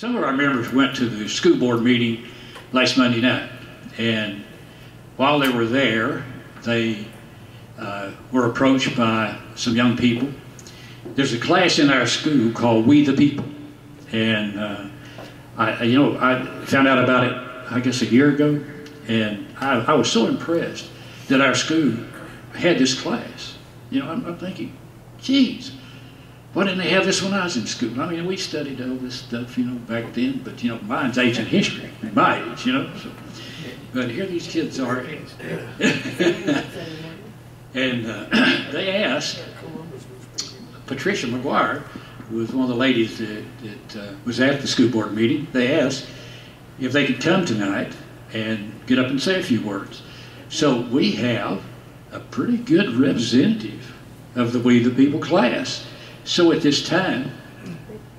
Some of our members went to the school board meeting last Monday night, and while they were there, they were approached by some young people. There's a class in our school called We the People, and I found out about it, I guess, a year ago, and I was so impressed that our school had this class. I'm thinking, geez, why didn't they have this when I was in school? I mean, we studied all this stuff, back then, but, mine's ancient history, my age, So, but here these kids are. And they asked Patricia McGuire, who was one of the ladies that was at the school board meeting, they asked if they could come tonight and get up and say a few words. So we have a pretty good representative of the We the People class. So at this time,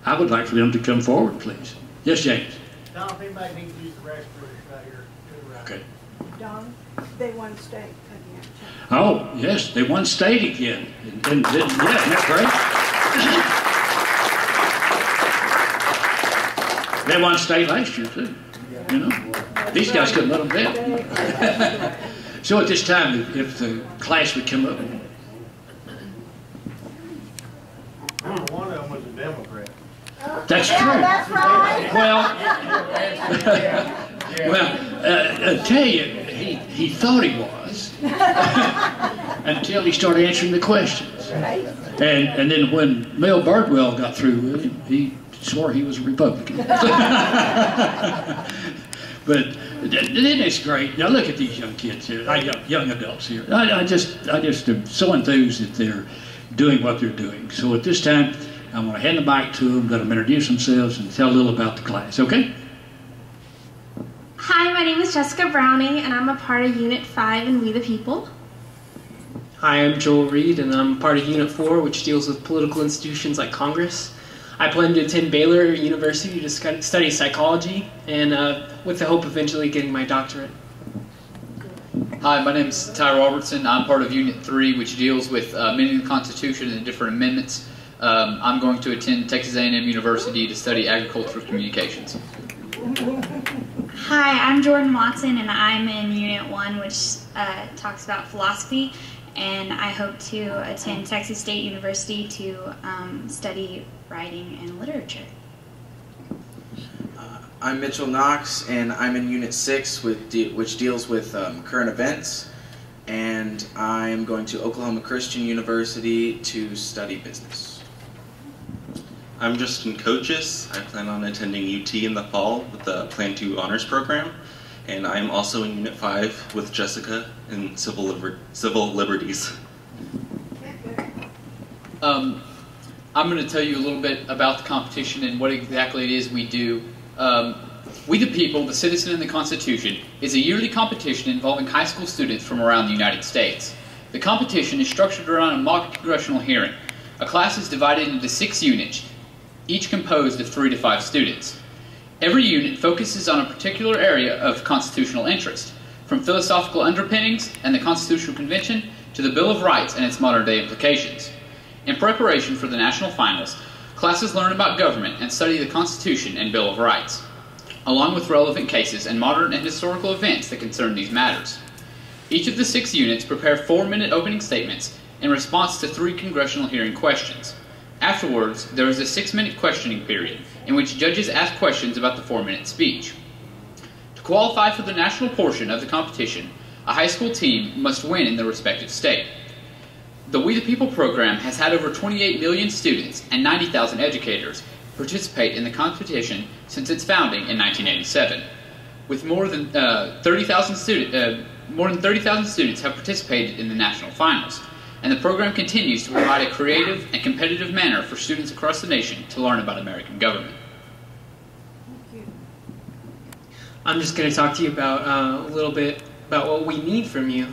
I would like for them to come forward, please. Yes, James? Don, if anybody needs to use the restrooms right here. Okay. Don, they won state. Oh, yes, they won state again. And yeah, that's great. They won state last year, too. These guys couldn't let them down. So at this time, if the class would come up. One of them was a Democrat. That's true. Yeah, that's right. Well, I tell you, he thought he was until he started answering the questions. And then when Mel Bardwell got through with him, he swore he was a Republican. But it's great. Now look at these young kids here, young adults here. I just am so enthused that they're doing what they're doing. So at this time, I'm going to hand the mic to them, let them introduce themselves and tell a little about the class, okay? Hi, my name is Jessica Browning, and I'm a part of Unit 5 in We the People. Hi, I'm Joel Reed, and I'm part of Unit 4, which deals with political institutions like Congress. I plan to attend Baylor University to study psychology, and with the hope of eventually getting my doctorate. Hi, my name is Ty Robertson. I'm part of Unit 3, which deals with amending the Constitution and the different amendments. I'm going to attend Texas A&M University to study agricultural communications. Hi, I'm Jordan Watson, and I'm in Unit 1, which talks about philosophy, and I hope to attend Texas State University to study writing and literature. I'm Mitchell Knox, and I'm in Unit 6, which deals with current events, and I'm going to Oklahoma Christian University to study business. I'm Justin Coaches. I plan on attending UT in the fall with the Plan 2 Honors Program, and I'm also in Unit 5 with Jessica in Civil Liberties. I'm going to tell you a little bit about the competition and what exactly it is we do. We the People, the Citizen and the Constitution, is a yearly competition involving high school students from around the United States. The competition is structured around a mock congressional hearing. A class is divided into 6 units, each composed of 3 to 5 students. Every unit focuses on a particular area of constitutional interest, from philosophical underpinnings and the Constitutional Convention to the Bill of Rights and its modern-day implications. In preparation for the national finals, classes learn about government and study the Constitution and Bill of Rights, along with relevant cases and modern and historical events that concern these matters. Each of the 6 units prepare 4-minute opening statements in response to 3 congressional hearing questions. Afterwards, there is a 6-minute questioning period in which judges ask questions about the 4-minute speech. To qualify for the national portion of the competition, a high school team must win in their respective state. The We the People program has had over 28 million students and 90,000 educators participate in the competition since its founding in 1987. With more than 30,000 students have participated in the national finals, and the program continues to provide a creative and competitive manner for students across the nation to learn about American government. I'm just going to talk to you about a little bit about what we need from you.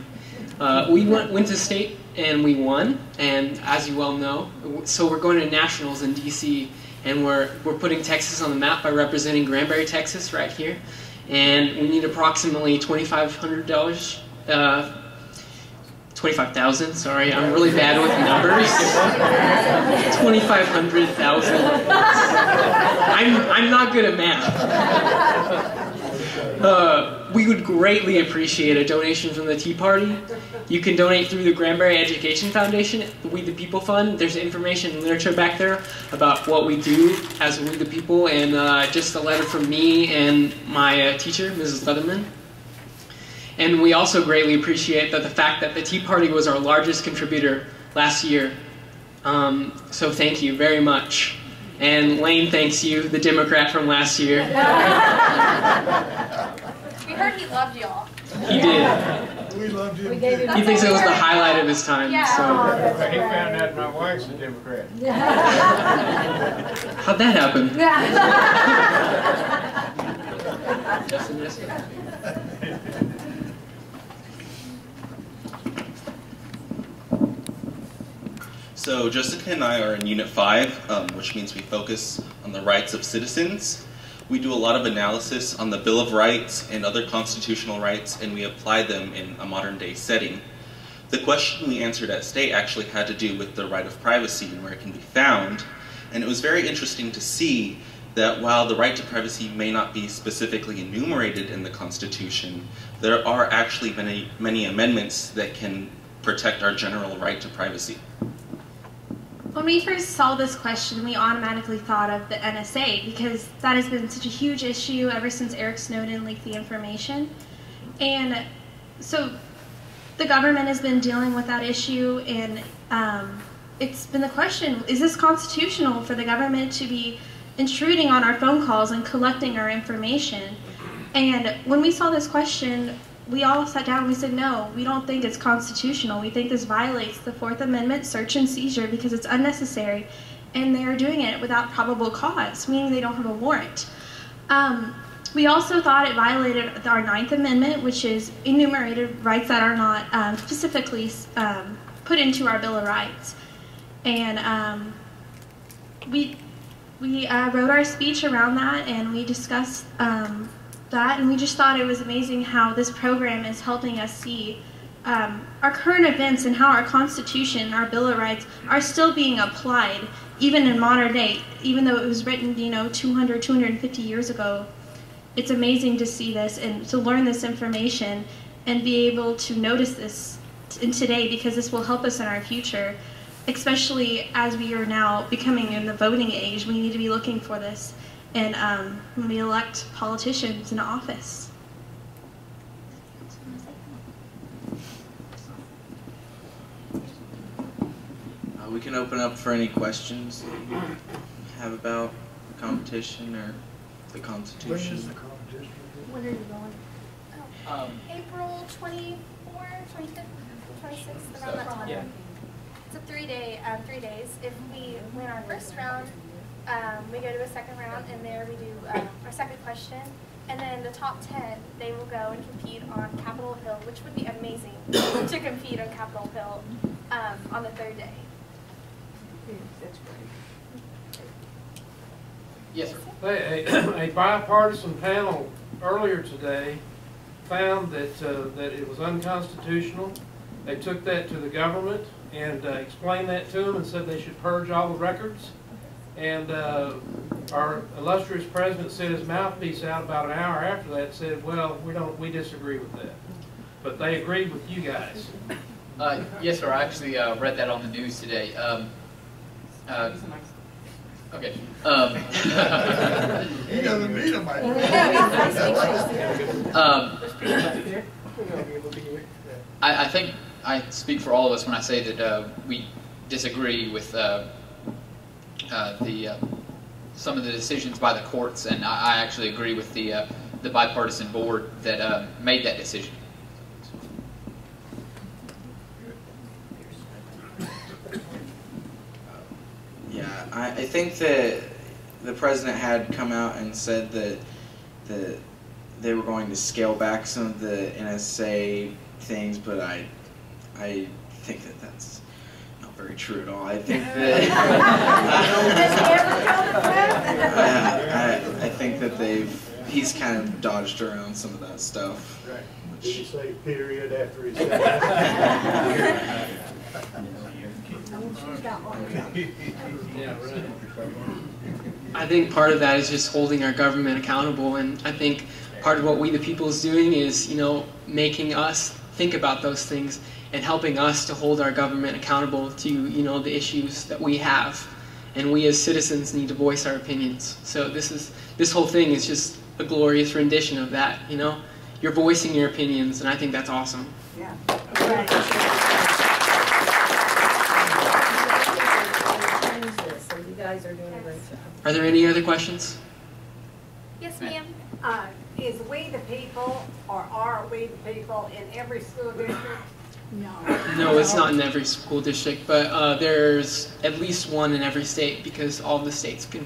We went to state and we won, and as you well know, so we're going to nationals in DC, and we're putting Texas on the map by representing Granbury, Texas, right here, and we need approximately $2,500 25,000, sorry, I'm really bad with numbers. 25,000. I'm not good at math. We would greatly appreciate a donation from the Tea Party. You can donate through the Granbury Education Foundation, the We the People Fund. There's information and literature back there about what we do as We the People, and just a letter from me and my teacher, Mrs. Leatherman. And we also greatly appreciate the fact that the Tea Party was our largest contributor last year. So thank you very much. And Lane thanks you, the Democrat from last year. We heard he loved y'all. He did. We loved him. He thinks it was the highlight of his time. Yeah. So. He found out my wife's a Democrat. How'd that happen? So Jessica and I are in Unit 5, which means we focus on the rights of citizens. We do a lot of analysis on the Bill of Rights and other constitutional rights, and we apply them in a modern-day setting. The question we answered at state actually had to do with the right of privacy and where it can be found, and it was very interesting to see that while the right to privacy may not be specifically enumerated in the Constitution, there are actually many amendments that can protect our general right to privacy. When we first saw this question, we automatically thought of the NSA because that has been such a huge issue ever since Eric Snowden leaked the information. And so the government has been dealing with that issue, and it's been the question, is this constitutional for the government to be intruding on our phone calls and collecting our information? And when we saw this question, we all sat down and we said, no, we don't think it's constitutional. We think this violates the Fourth Amendment search and seizure because it's unnecessary, and they are doing it without probable cause, meaning they don't have a warrant. We also thought it violated our Ninth Amendment, which is enumerated rights that are not specifically put into our Bill of Rights. And we wrote our speech around that, and we discussed that, and we just thought it was amazing how this program is helping us see our current events and how our Constitution, our Bill of Rights, are still being applied, even in modern day, even though it was written, 200, 250 years ago. It's amazing to see this and to learn this information and be able to notice this in today, because this will help us in our future, especially as we are now becoming in the voting age. We need to be looking for this. And when we elect politicians into office. We can open up for any questions that you have about the competition or the Constitution. When are you going? April 24th, 25th, 26th, around that time. Yeah. It's a 3 days. If we win our first round, we go to a second round, and there we do our second question. And then the top 10, they will go and compete on Capitol Hill, which would be amazing to compete on Capitol Hill on the third day. That's great. Yes, sir. A bipartisan panel earlier today found that it was unconstitutional. They took that to the government and explained that to them and said they should purge all the records. And our illustrious president sent his mouthpiece out about an hour after that and said, well, we disagree with that. But they agreed with you guys. Yes, sir. I actually read that on the news today. Okay. He doesn't need a mic. I think I speak for all of us when I say that we disagree with some of the decisions by the courts, and I actually agree with the bipartisan board that made that decision. Yeah, I think that the president had come out and said that they were going to scale back some of the NSA things, but I think that that's not very true at all. I think that I think that they've he's kind of dodged around some of that stuff. Right. Did he say period after he said that? I think part of that is just holding our government accountable, and I think part of what We the People is doing is, making us think about those things and helping us to hold our government accountable to, the issues that we have. And we as citizens need to voice our opinions. So this whole thing is just a glorious rendition of that, You're voicing your opinions, and I think that's awesome. Yeah. So you guys are doing a great job. Are there any other questions? Yes, ma'am. Is We the People, or are We the People in every school district? No. No, it's not in every school district, but there's at least one in every state because all the states can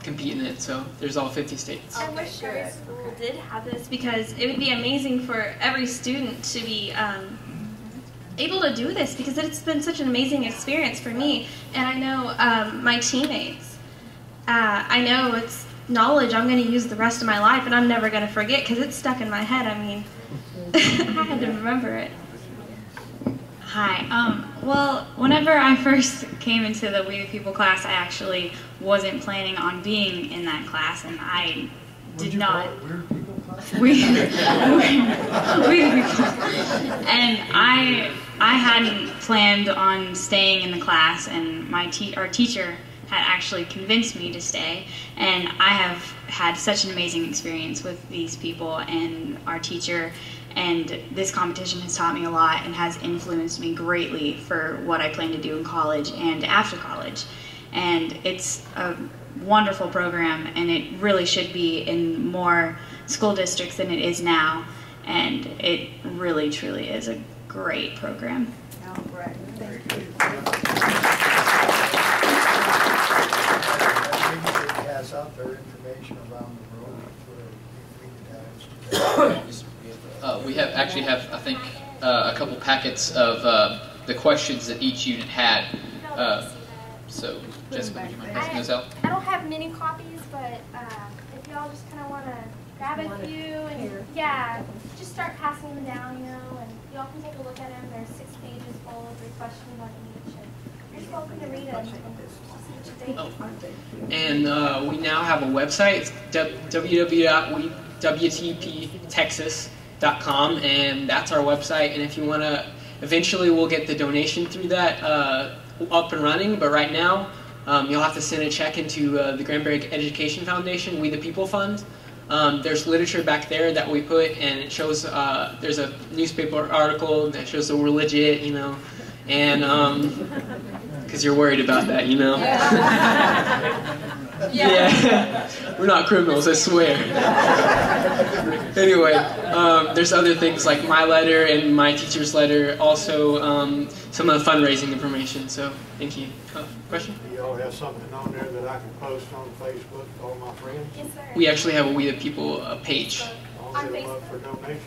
compete in it, so there's all 50 states. I wish every school Did have this because it would be amazing for every student to be able to do this because it's been such an amazing experience for me, and I know my teammates. I know it's knowledge I'm going to use the rest of my life, and I'm never going to forget because it's stuck in my head. I mean, I had to remember it. Hi. Well, whenever I first came into the We the People class, I actually wasn't planning on being in that class, and I did not. Weird people class? We the People. And I hadn't planned on staying in the class, and our teacher had actually convinced me to stay, and I have had such an amazing experience with these people and our teacher, and this competition has taught me a lot and has influenced me greatly for what I plan to do in college and after college. And it's a wonderful program, and it really should be in more school districts than it is now, and it really truly is a great program. Oh, right. Thank you. Pass out their information around the room where we could We actually have, I think, a couple packets of the questions that each unit had. So, Jessica, would you mind passing those out? I don't have many copies, but if y'all just kind of want to grab a few and just start passing them down, and y'all can take a look at them. There's 6 pages full of 3 questions on each. And you're just welcome to read them and see what you think. And we now have a website. It's www.wtptexas.com, and that's our website. And if you want to, eventually we'll get the donation through that up and running. But right now, you'll have to send a check into the Granbury Education Foundation, We the People Fund. There's literature back there that we put, and it shows there's a newspaper article that shows that we're legit, and because you're worried about that, Yeah. We're not criminals, I swear. Anyway, there's other things like my letter and my teacher's letter, also some of the fundraising information, so thank you. Question? Do y'all have something on there that I can post on Facebook to all my friends? Yes, sir. We actually have a We the People page. I'll give them up for donations.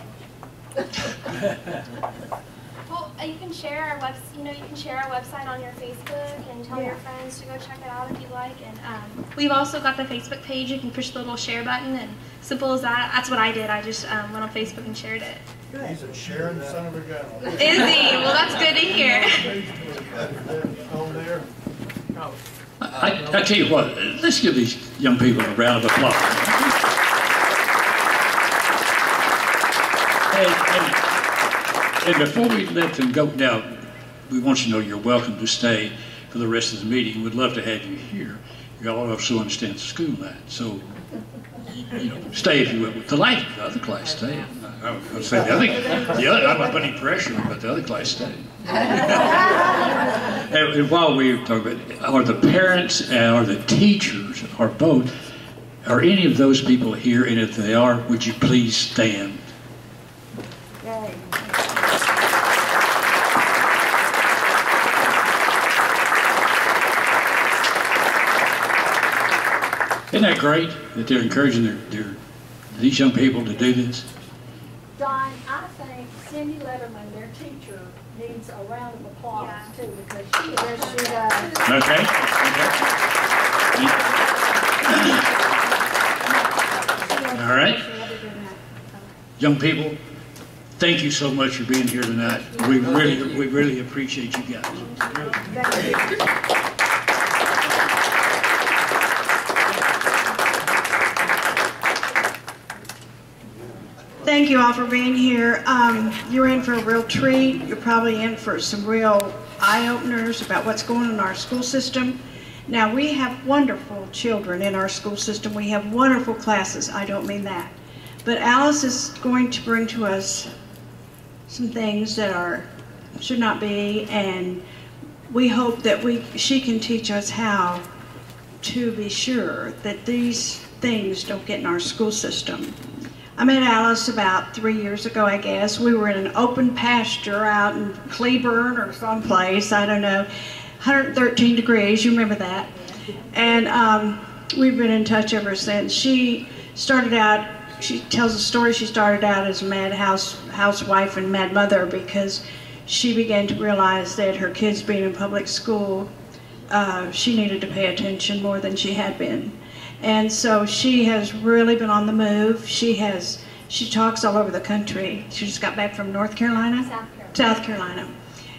Well, you can share our website on your Facebook and tell your friends to go check it out if you like. And we've also got the Facebook page. You can push the little share button, and simple as that. That's what I did. I just went on Facebook and shared it. He's a sharing son of a gun. Is he? Well, that's good to hear. On there. I tell you what, let's give these young people a round of applause. And before we let them go, now, we want you to know you're welcome to stay for the rest of the meeting. We'd love to have you here. You all also understand the school night, so stay if you will. The other class stay. I was going to say the other. I'm not putting pressure on, but the other class stay. And while we're talking about, are the parents or the teachers or both, are any of those people here? And if they are, would you please stand? Yay. Isn't that great that they're encouraging these young people to do this? Don, I think Cindy Letterman, their teacher, needs a round of applause too, because she does. Okay. All right. Young people, thank you so much for being here tonight. We really appreciate you guys. Thank you all for being here. You're in for a real treat. You're probably in for some real eye-openers about what's going on in our school system. Now, we have wonderful children in our school system. We have wonderful classes. I don't mean that. But Alice is going to bring to us some things that should not be, and we hope that she can teach us how to be sure that these things don't get in our school system. I met Alice about 3 years ago, I guess. We were in an open pasture out in Cleburne or someplace, I don't know, 113 degrees, you remember that. And we've been in touch ever since. She started out, she tells a story, she started out as a mad housewife and mad mother because she began to realize that her kids being in public school, she needed to pay attention more than she had been. And so she has really been on the move. She talks all over the country. She just got back from North Carolina? South Carolina.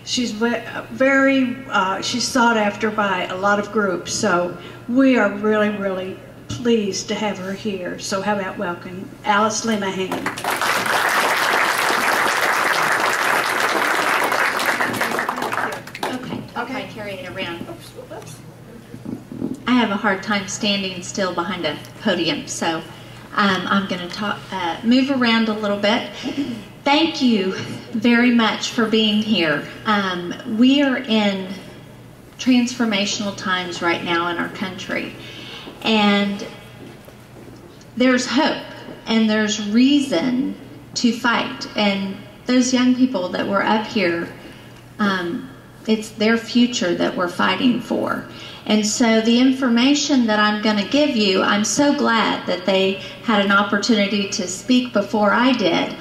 She's she's sought after by a lot of groups. So we are really, really pleased to have her here. So how about welcome Alice Linahan. Okay, carry it around. I have a hard time standing still behind a podium, so I'm going to move around a little bit. Thank you very much for being here. We are in transformational times right now in our country, and there's hope and there's reason to fight. And those young people that were up here, it's their future that we're fighting for. And so the information that I'm going to give you, I'm so glad that they had an opportunity to speak before I did,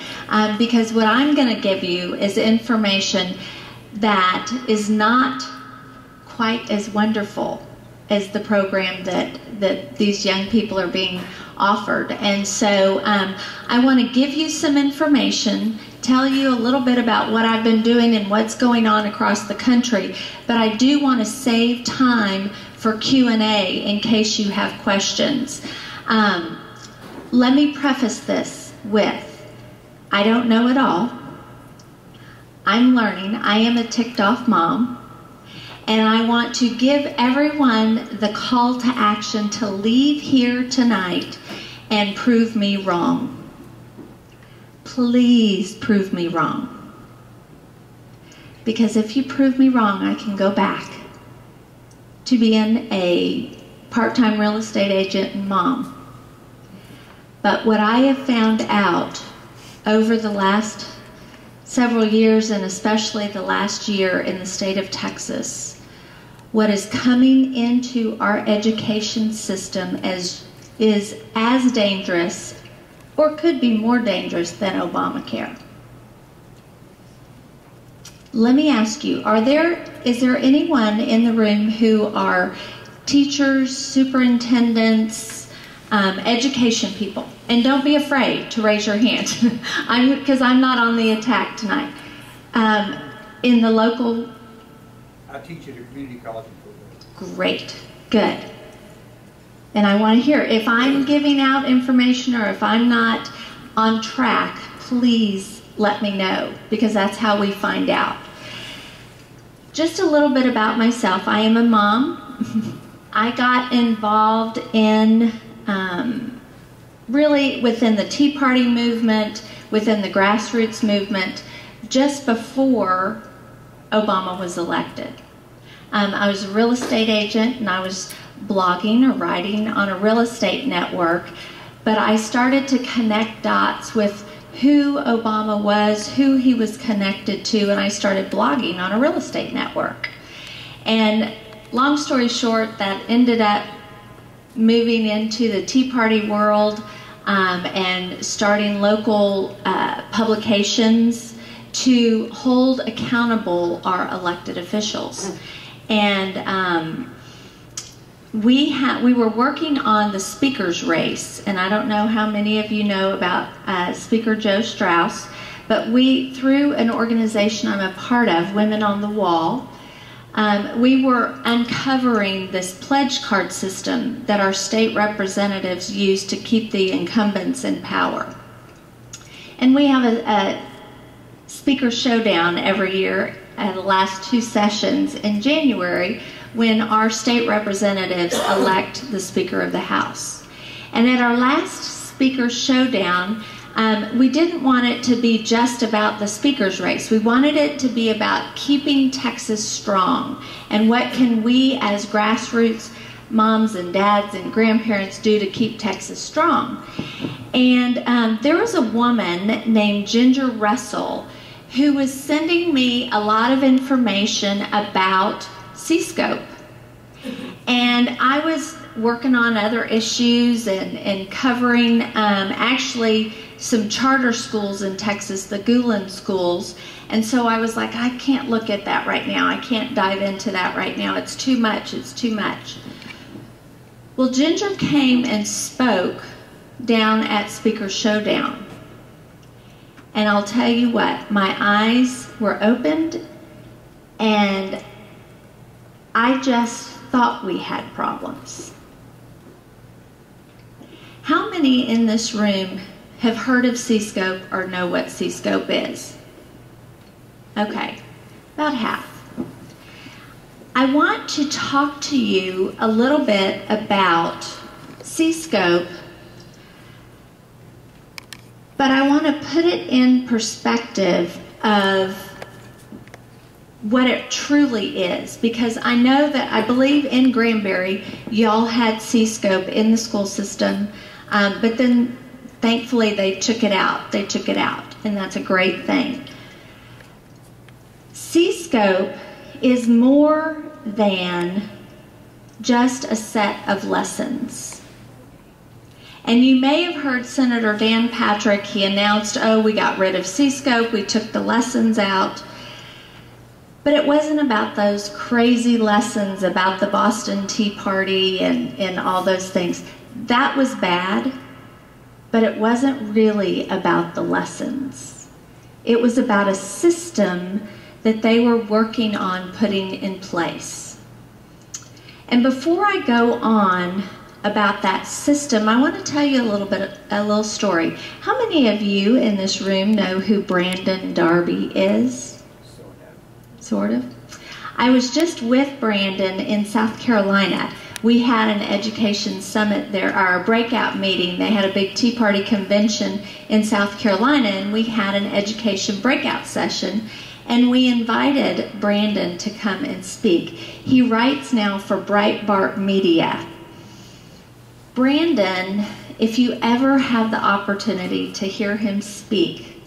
because what I'm going to give you is information that is not quite as wonderful as the program that these young people are being offered. And so I want to give you some information, tell you a little bit about what I've been doing and what's going on across the country, but I do want to save time for Q&A in case you have questions. Let me preface this with, I don't know it all. I'm learning. I am a ticked off mom, and I want to give everyone the call to action to leave here tonight and prove me wrong. Please prove me wrong. Because if you prove me wrong, I can go back to being a part-time real estate agent and mom. But what I have found out over the last several years, and especially the last year in the state of Texas, what is coming into our education system is as dangerous, or could be more dangerous than Obamacare. Let me ask you, is there anyone in the room who are teachers, superintendents, education people? And don't be afraid to raise your hand, because I'm not on the attack tonight. In the local... I teach at a community college. Great, good. And I want to hear, if I'm giving out information or if I'm not on track, please let me know, because that's how we find out. Just a little bit about myself. I am a mom. I got involved in really within the Tea Party movement, within the grassroots movement, just before Obama was elected. I was a real estate agent, and I was blogging or writing on a real estate network, but I started to connect dots with who Obama was, who he was connected to, and I started blogging on a real estate network. And long story short, that ended up moving into the Tea Party world and starting local publications to hold accountable our elected officials. And we were working on the speaker's race, and I don't know how many of you know about Speaker Joe Strauss, but we, through an organization I'm a part of, Women on the Wall, we were uncovering this pledge card system that our state representatives use to keep the incumbents in power. And we have a speaker showdown every year at the last 2 sessions in January when our state representatives elect the Speaker of the House. And at our last speaker showdown, we didn't want it to be just about the speaker's race. We wanted it to be about keeping Texas strong and what can we as grassroots moms and dads and grandparents do to keep Texas strong. And there was a woman named Ginger Russell who was sending me a lot of information about C-Scope. And I was working on other issues and covering actually some charter schools in Texas, the Gulen schools. And so I was like, I can't look at that right now. I can't dive into that right now. It's too much. It's too much. Well, Ginger came and spoke down at Speaker Showdown. And I'll tell you what, my eyes were opened and I just thought we had problems. How many in this room have heard of C-Scope or know what C-Scope is? Okay, about half. I want to talk to you a little bit about C-Scope, but I want to put it in perspective of what it truly is, because I know that I believe in Granbury y'all had C-Scope in the school system, but then thankfully they took it out. They took it out, and that's a great thing. C-Scope is more than just a set of lessons. And you may have heard Senator Dan Patrick, he announced, oh, we got rid of C-Scope, we took the lessons out. But it wasn't about those crazy lessons about the Boston Tea Party and all those things. That was bad, but it wasn't really about the lessons. It was about a system that they were working on putting in place. And before I go on about that system, I want to tell you a little story. How many of you in this room know who Brandon Darby is? Sort of. I was just with Brandon in South Carolina. We had an education summit there, our breakout meeting. They had a big Tea Party convention in South Carolina, and we had an education breakout session, and we invited Brandon to come and speak. He writes now for Breitbart Media. Brandon, if you ever have the opportunity to hear him speak,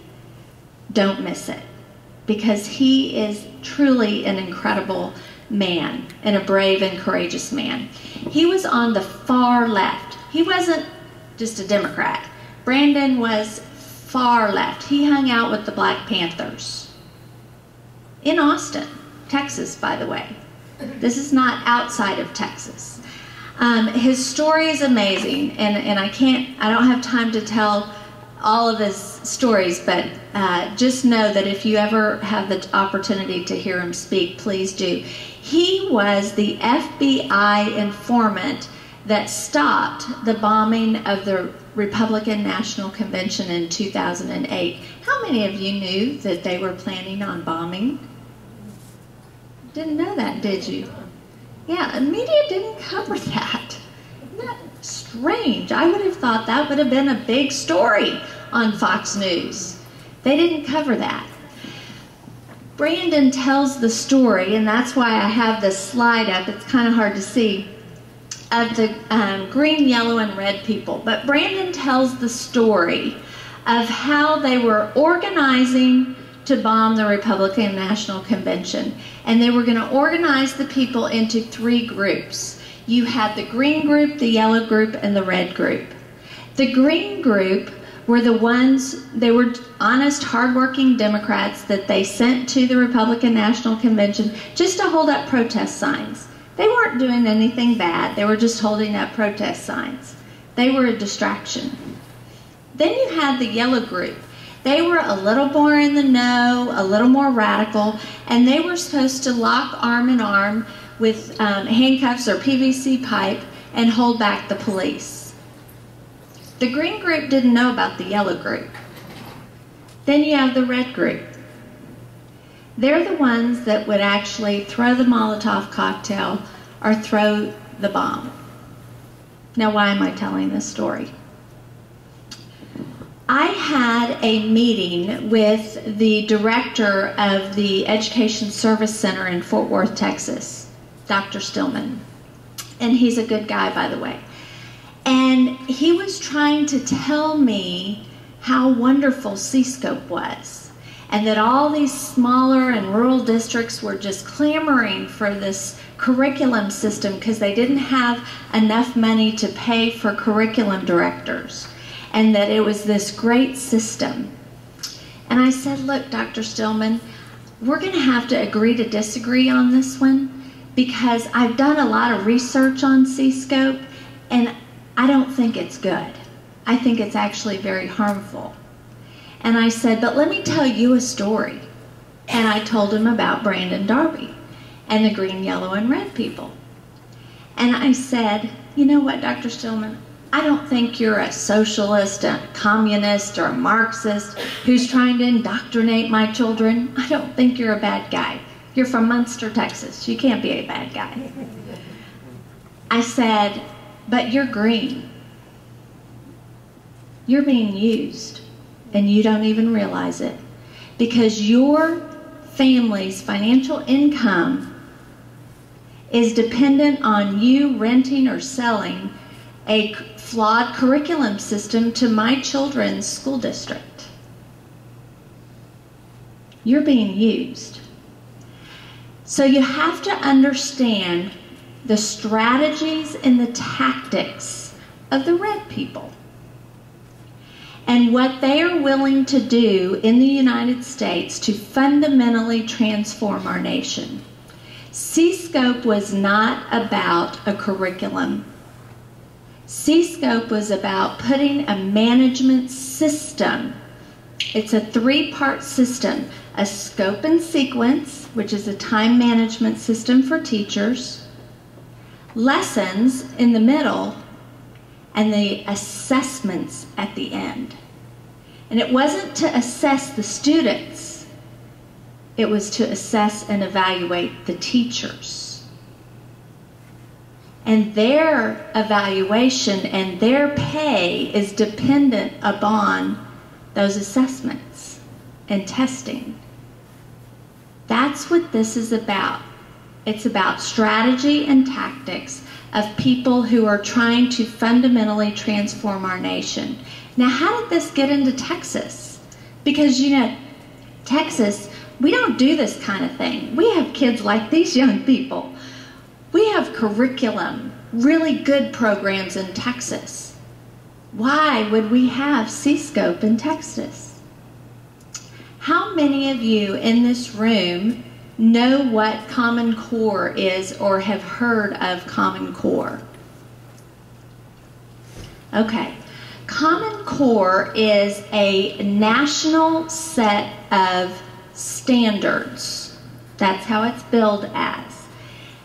don't miss it, because he is truly an incredible man and a brave and courageous man. He was on the far left. He wasn't just a Democrat. Brandon was far left. He hung out with the Black Panthers in Austin, Texas, by the way. This is not outside of Texas. His story is amazing, and I don't have time to tell all of his stories, but just know that if you ever have the opportunity to hear him speak, please do. He was the FBI informant that stopped the bombing of the Republican National Convention in 2008. How many of you knew that they were planning on bombing? Didn't know that, did you? Yeah, the media didn't cover that. Isn't that strange? I would have thought that would have been a big story on Fox News. They didn't cover that. Brandon tells the story, and that's why I have this slide up. It's kind of hard to see, of the green, yellow, and red people. But Brandon tells the story of how they were organizing to bomb the Republican National Convention. And they were going to organize the people into 3 groups. You had the green group, the yellow group, and the red group. The green group were the ones, they were honest, hardworking Democrats that they sent to the Republican National Convention just to hold up protest signs. They weren't doing anything bad. They were just holding up protest signs. They were a distraction. Then you had the yellow group. They were a little more in the know, a little more radical, and they were supposed to lock arm in arm with handcuffs or PVC pipe and hold back the police. The green group didn't know about the yellow group. Then you have the red group. They're the ones that would actually throw the Molotov cocktail or throw the bomb. Now, why am I telling this story? I had a meeting with the director of the Education Service Center in Fort Worth, Texas, Dr. Stillman. And he's a good guy, by the way. And he was trying to tell me how wonderful C-Scope was, and that all these smaller and rural districts were just clamoring for this curriculum system because they didn't have enough money to pay for curriculum directors, and that it was this great system. And I said, look, Dr. Stillman, we're going to have to agree to disagree on this one, because I've done a lot of research on C-Scope, and I don't think it's good. I think it's actually very harmful. And I said, but let me tell you a story. And I told him about Brandon Darby and the green, yellow, and red people. And I said, you know what, Dr. Stillman, I don't think you're a socialist, a communist, or a Marxist who's trying to indoctrinate my children. I don't think you're a bad guy. You're from Munster, Texas. You can't be a bad guy. I said, but you're green. You're being used, and you don't even realize it, because your family's financial income is dependent on you renting or selling a flawed curriculum system to my children's school district. You're being used. So you have to understand the strategies and the tactics of the red people and what they are willing to do in the United States to fundamentally transform our nation. C-Scope was not about a curriculum. C-Scope was about putting a management system. It's a three-part system: a scope and sequence, which is a time management system for teachers, lessons in the middle, and the assessments at the end. And it wasn't to assess the students, it was to assess and evaluate the teachers. And their evaluation and their pay is dependent upon those assessments and testing. That's what this is about. It's about strategy and tactics of people who are trying to fundamentally transform our nation. Now, how did this get into Texas? Because, you know, Texas, we don't do this kind of thing. We have kids like these young people. We have curriculum, really good programs in Texas. Why would we have C-Scope in Texas? How many of you in this room know what Common Core is or have heard of Common Core? Okay. Common Core is a national set of standards. That's how it's billed as.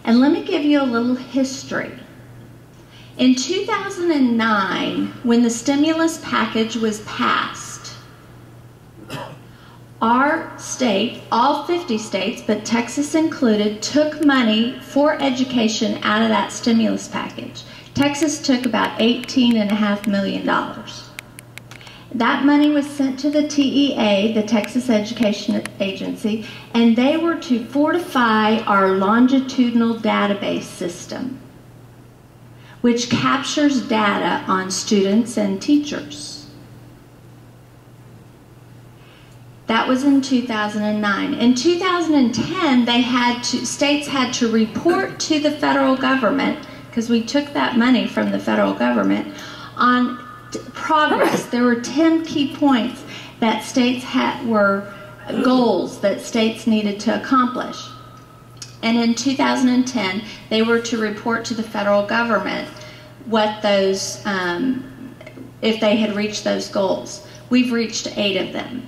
And let me give you a little history. In 2009, when the stimulus package was passed, our state, all 50 states, but Texas included, took money for education out of that stimulus package. Texas took about $18.5 million. That money was sent to the TEA, the Texas Education Agency, and they were to fortify our longitudinal database system, which captures data on students and teachers. That was in 2009. In 2010, states had to report to the federal government, because we took that money from the federal government, on progress. There were 10 key points that states were goals that states needed to accomplish. And in 2010, they were to report to the federal government what those, if they had reached those goals. We've reached 8 of them.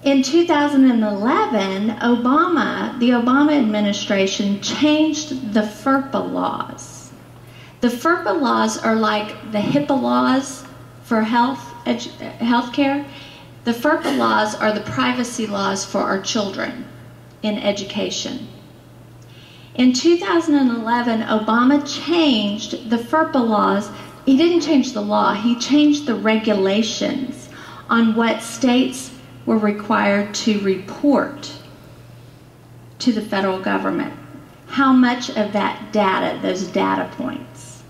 In 2011, the Obama administration changed the FERPA laws. The FERPA laws are like the HIPAA laws for healthcare. The FERPA laws are the privacy laws for our children in education. In 2011, Obama changed the FERPA laws. He didn't change the law, he changed the regulations on what states were required to report to the federal government. How much of that data, those data points.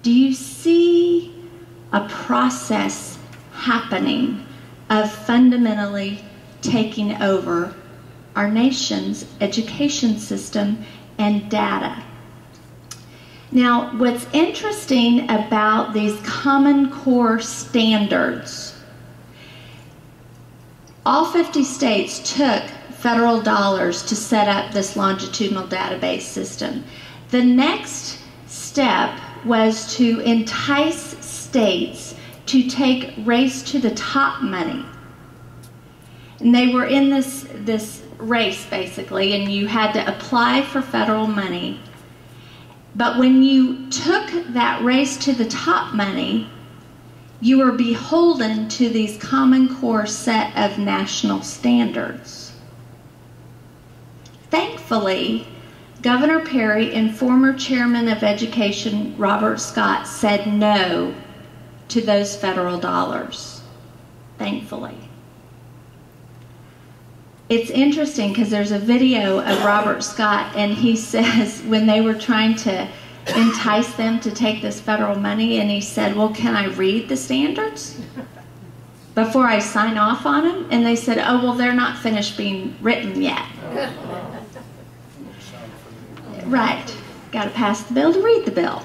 Do you see a process happening of fundamentally taking over our nation's education system and data? Now, what's interesting about these Common Core standards, all 50 states took federal dollars to set up this longitudinal database system. The next step was to entice states to take race to the top money. And they were in this race, basically, and you had to apply for federal money. But when you took that race to the top money, you were beholden to these Common Core set of national standards. Thankfully, Governor Perry and former Chairman of Education Robert Scott said no to those federal dollars. Thankfully. It's interesting because there's a video of Robert Scott, and he says when they were trying to entice them to take this federal money, and he said, well, can I read the standards before I sign off on them? And they said, oh, well, they're not finished being written yet. Right. Got to pass the bill to read the bill.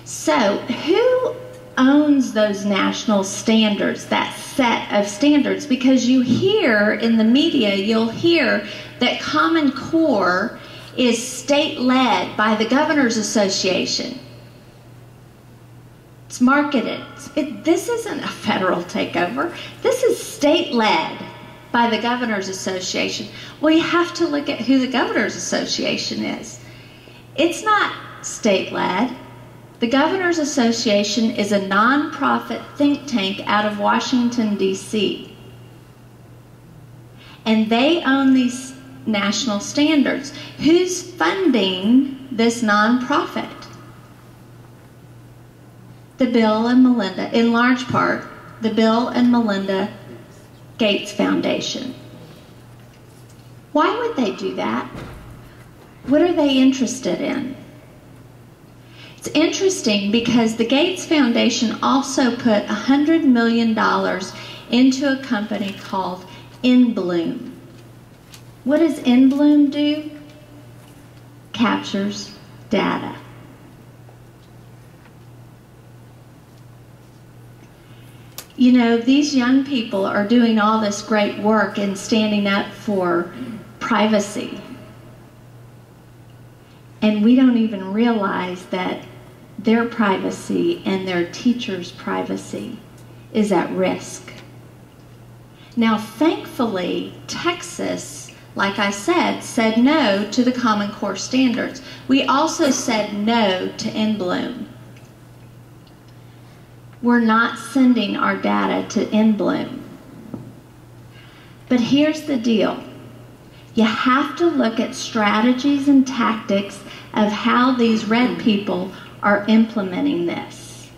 So who owns those national standards, that set of standards? Because you hear in the media, you'll hear that Common Core is state-led by the Governors Association. It's marketed. This isn't a federal takeover. This is state-led by the Governors Association. Well, you have to look at who the Governors Association is. It's not state-led. The Governors Association is a nonprofit think tank out of Washington, D.C. And they own these national standards. Who's funding this nonprofit? The Bill and Melinda, in large part, the Bill and Melinda Gates Foundation. Why would they do that? What are they interested in? It's interesting because the Gates Foundation also put $100 million into a company called InBloom. What does InBloom do? Captures data. You know, these young people are doing all this great work and standing up for privacy. And we don't even realize that their privacy and their teachers' privacy is at risk. Now, thankfully, Texas, like I said no to the Common Core standards. We also said no to InBloom. We're not sending our data to InBloom. But here's the deal. You have to look at strategies and tactics of how these red people are implementing this.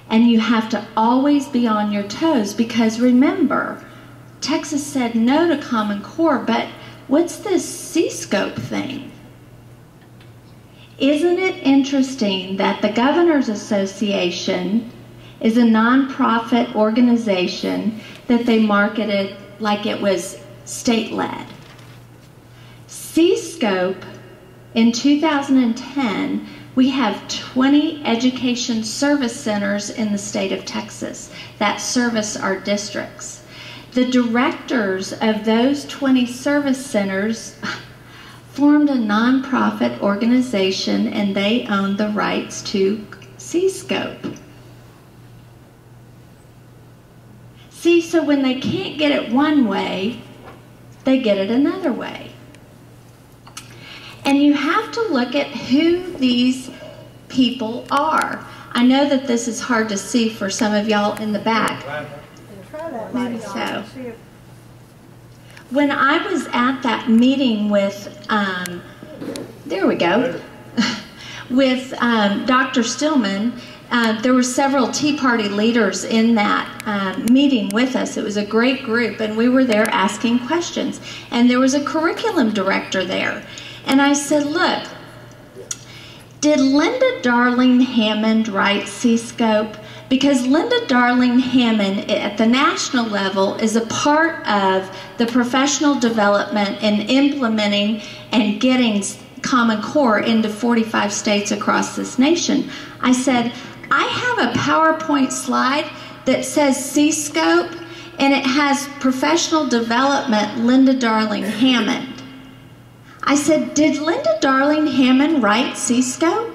And you have to always be on your toes, because remember, Texas said no to Common Core, but what's this C-scope thing? Isn't it interesting that the Governors Association is a nonprofit organization that they marketed like it was state-led? C-scope, in 2010, we have 20 education service centers in the state of Texas that service our districts. the directors of those 20 service centers formed a nonprofit organization, and they owned the rights to C-Scope. See, so when they can't get it one way, they get it another way. And you have to look at who these people are. I know that this is hard to see for some of y'all in the back. Maybe so. When I was at that meeting with, there we go, with Dr. Stillman, there were several Tea Party leaders in that meeting with us. It was a great group, and we were there asking questions. And there was a curriculum director there. And I said, look, did Linda Darling Hammond write C-Scope? Because Linda Darling Hammond at the national level is a part of the professional development and implementing and getting Common Core into 45 states across this nation. I said, I have a PowerPoint slide that says C-Scope, and it has professional development Linda Darling Hammond. I said, did Linda Darling Hammond write C-Scope?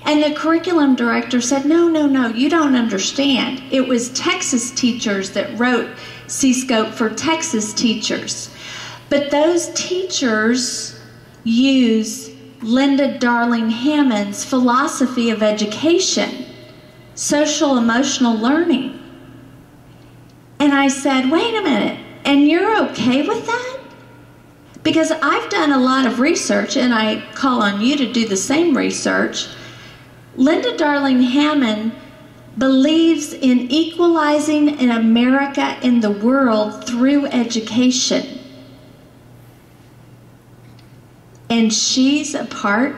And the curriculum director said, no, you don't understand. It was Texas teachers that wrote C-Scope for Texas teachers. But those teachers use Linda Darling Hammond's philosophy of education, social emotional learning. And I said, wait a minute, and you're okay with that? Because I've done a lot of research, and I call on you to do the same research. Linda Darling Hammond believes in equalizing in America and the world through education. And she's a part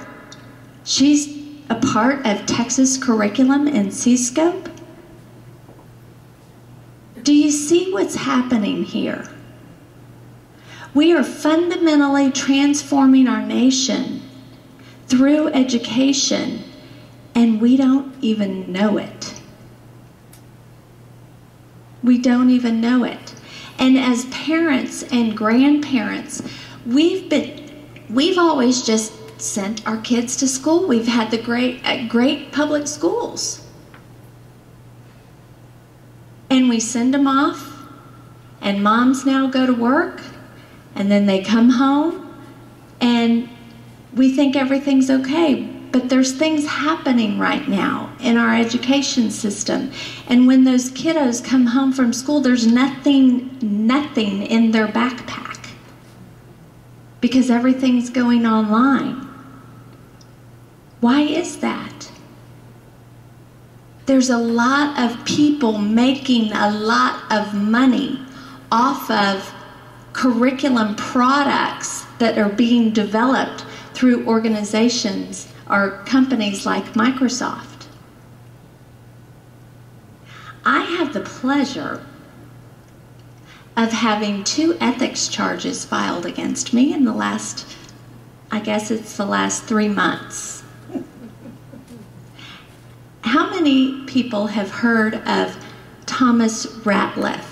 of Texas curriculum and C-Scope. Do you see what's happening here? We are fundamentally transforming our nation through education, and we don't even know it. We don't even know it. And as parents and grandparents, we've always just sent our kids to school. We've had the great public schools. And we send them off, and moms now go to work, and then they come home, and we think everything's okay. But there's things happening right now in our education system. And when those kiddos come home from school, there's nothing in their backpack because everything's going online. Why is that? There's a lot of people making a lot of money off of curriculum products that are being developed through organizations or companies like Microsoft. I have the pleasure of having 2 ethics charges filed against me in the last, I guess it's the last 3 months. How many people have heard of Thomas Ratliff?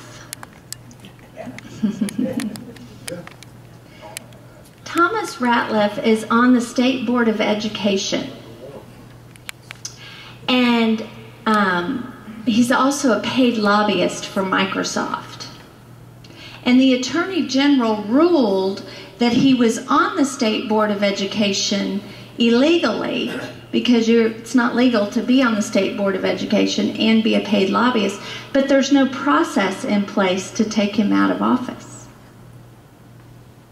Thomas Ratliff is on the State Board of Education, and he's also a paid lobbyist for Microsoft. And the Attorney General ruled that he was on the State Board of Education illegally, because it's not legal to be on the State Board of Education and be a paid lobbyist, but there's no process in place to take him out of office.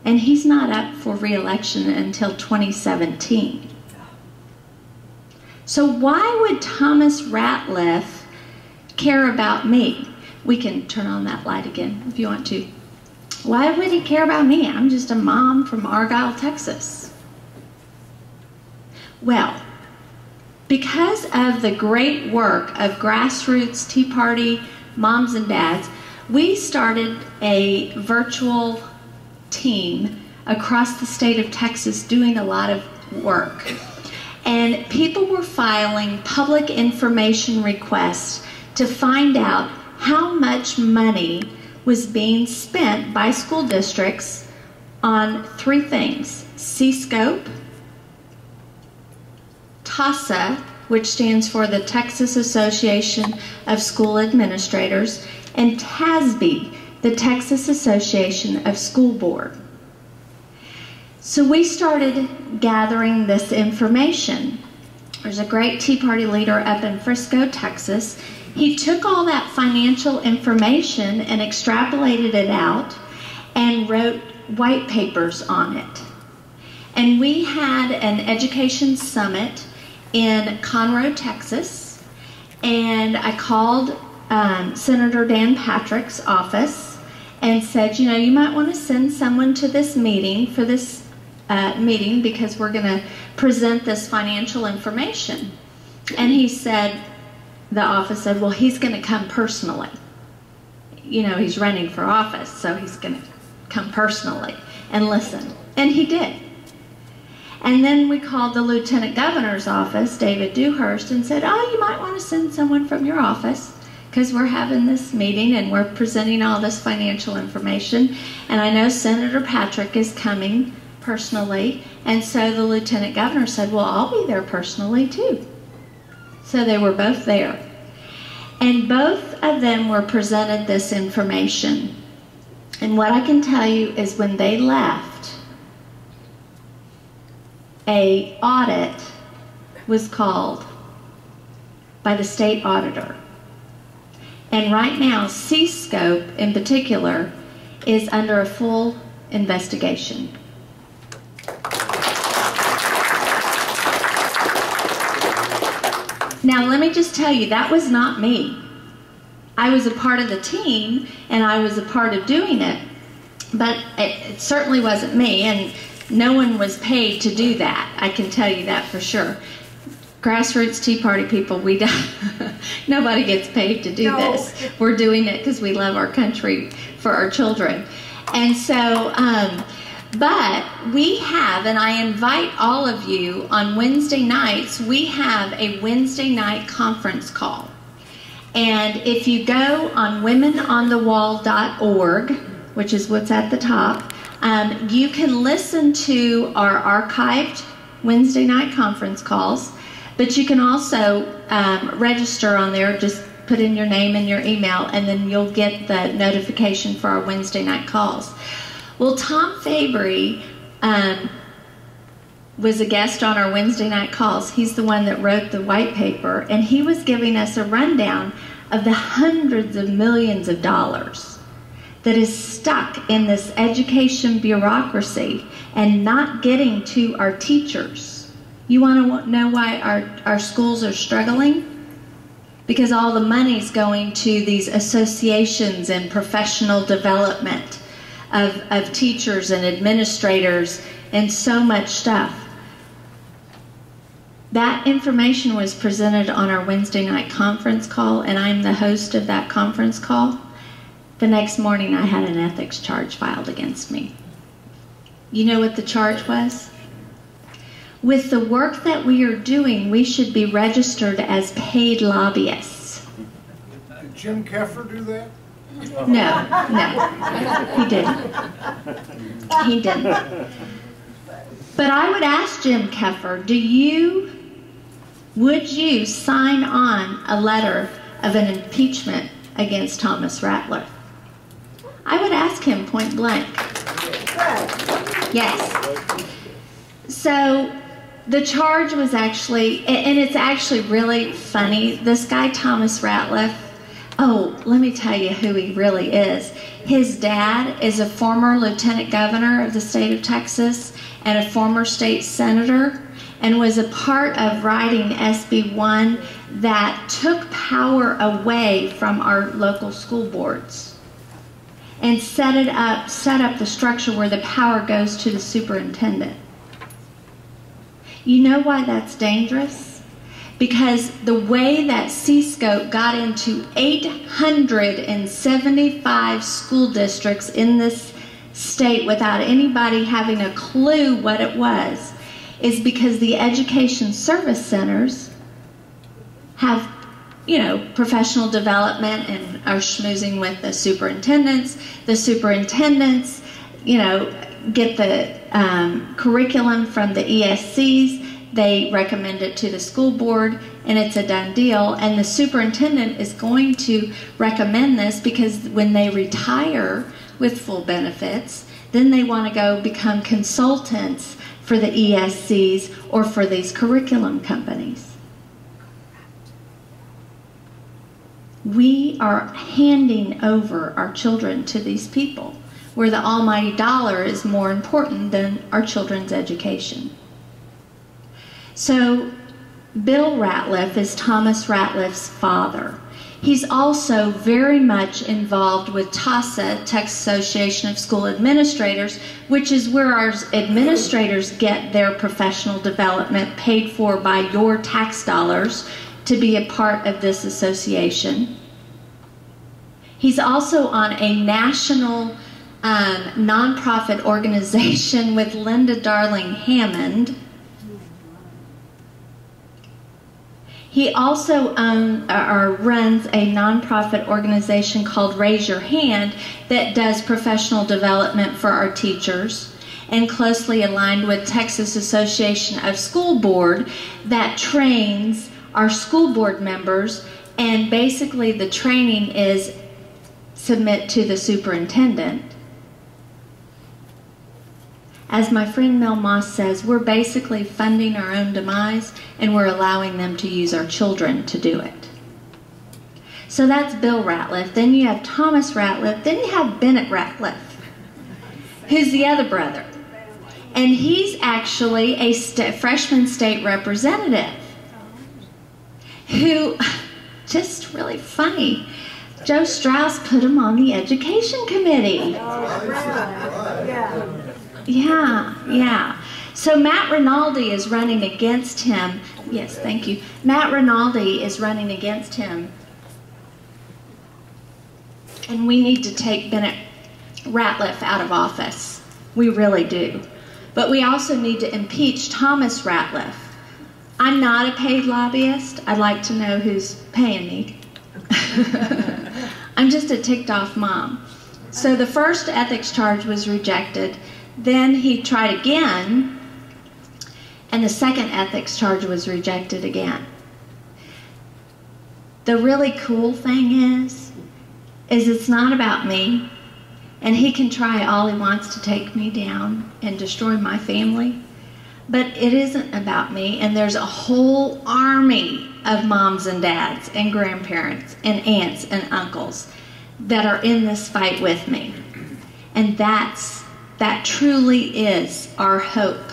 And he's not up for re-election until 2017. So why would Thomas Ratliff care about me? We can turn on that light again if you want to. Why would he care about me? I'm just a mom from Argyle, Texas. Well, because of the great work of grassroots Tea Party moms and dads, we started a virtual team across the state of Texas doing a lot of work. And people were filing public information requests to find out how much money was being spent by school districts on 3 things: C-Scope, TASA, which stands for the Texas Association of School Administrators, and TASB, the Texas Association of School Board. So we started gathering this information. There's a great Tea Party leader up in Frisco, Texas. He took all that financial information and extrapolated it out and wrote white papers on it. And we had an education summit in Conroe, Texas, and I called Senator Dan Patrick's office and said, you know, you might want to send someone to this meeting for this meeting because we're going to present this financial information. And he said, the office said, well, he's going to come personally. You know, he's running for office, so he's going to come personally and listen. And he did. And then we called the Lieutenant Governor's office, David Dewhurst, and said, oh, you might want to send someone from your office because we're having this meeting and we're presenting all this financial information. And I know Senator Patrick is coming personally. And so the Lieutenant Governor said, well, I'll be there personally too. So they were both there. And both of them were presented this information. And what I can tell you is when they left, an audit was called by the state auditor. And right now, C-Scope in particular is under a full investigation. Now, let me just tell you, that was not me. I was a part of the team, and I was a part of doing it, but it certainly wasn't me, and no one was paid to do that. I can tell you that for sure. Grassroots Tea Party people, we don't, nobody gets paid to do this. We're doing it because we love our country for our children. And so, but we have, and I invite all of you on Wednesday nights, we have a Wednesday night conference call. And if you go on womenonthewall.org, which is what's at the top, you can listen to our archived Wednesday night conference calls, but you can also register on there. Just put in your name and your email, and then you'll get the notification for our Wednesday night calls. Well, Tom Fabry was a guest on our Wednesday night calls. He's the one that wrote the white paper, and he was giving us a rundown of the hundreds of millions of dollars that is stuck in this education bureaucracy and not getting to our teachers. You want to know why our schools are struggling? Because all the money's going to these associations and professional development of teachers and administrators and so much stuff. That information was presented on our Wednesday night conference call, and I'm the host of that conference call. The next morning I had an ethics charge filed against me. You know what the charge was? With the work that we are doing, we should be registered as paid lobbyists. Did Jim Keffer do that? No, he didn't. He didn't. But I would ask Jim Keffer, would you sign on a letter of an impeachment against Thomas Ratliff? I would ask him point blank. Yes. So the charge was actually, and it's actually really funny, this guy Thomas Ratliff, oh, let me tell you who he really is. His dad is a former lieutenant governor of the state of Texas and a former state senator, and was a part of writing SB 1 that took power away from our local school boards and set up the structure where the power goes to the superintendent. You know why that's dangerous? Because the way that C-Scope got into 875 school districts in this state without anybody having a clue what it was is because the education service centers have professional development and are schmoozing with the superintendents. The superintendents, get the curriculum from the ESCs. They recommend it to the school board, and it's a done deal. And the superintendent is going to recommend this because when they retire with full benefits, then they want to go become consultants for the ESCs or for these curriculum companies. We are handing over our children to these people, where the almighty dollar is more important than our children's education. So Bill Ratliff is Thomas Ratliff's father. He's also very much involved with TASA, Texas Association of School Administrators, which is where our administrators get their professional development paid for by your tax dollars to be a part of this association. He's also on a national nonprofit organization with Linda Darling Hammond. He also runs a nonprofit organization called Raise Your Hand that does professional development for our teachers, and closely aligned with Texas Association of School Board that trains our school board members. And basically the training is submit to the superintendent. As my friend Mel Moss says, we're basically funding our own demise, and we're allowing them to use our children to do it. So that's Bill Ratliff. Then you have Thomas Ratliff. Then you have Bennett Ratliff, who's the other brother. And he's actually a freshman state representative who, just really funny, Joe Strauss put him on the education committee. Yeah. So Matt Rinaldi is running against him. Yes, thank you. Matt Rinaldi is running against him. And we need to take Bennett Ratliff out of office. We really do. But we also need to impeach Thomas Ratliff. I'm not a paid lobbyist. I'd like to know who's paying me. I'm just a ticked off mom. So the first ethics charge was rejected. Then he tried again, and the second ethics charge was rejected again. The really cool thing is it's not about me, and he can try all he wants to take me down and destroy my family, but it isn't about me, and there's a whole army of moms and dads and grandparents and aunts and uncles that are in this fight with me, and that truly is our hope.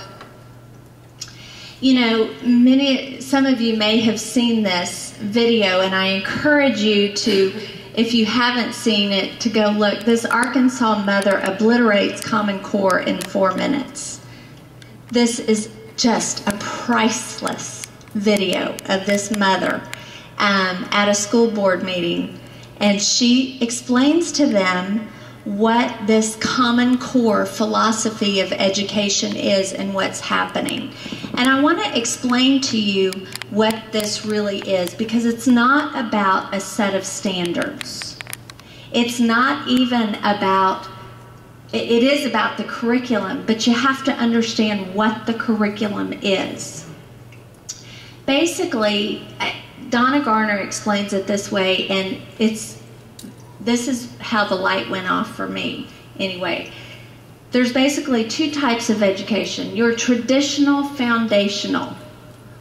Some of you may have seen this video, and I encourage you to, if you haven't seen it, to go look. This Arkansas mother obliterates Common Core in 4 minutes. This is just a priceless video of this mother at a school board meeting, and she explains to them what this Common Core philosophy of education is and what's happening. And I want to explain to you what this really is, because it's not about a set of standards. It's not even about, it is about the curriculum, but you have to understand what the curriculum is. Basically, Donna Garner explains it this way, and this is how the light went off for me, anyway. There's basically 2 types of education. Your traditional foundational,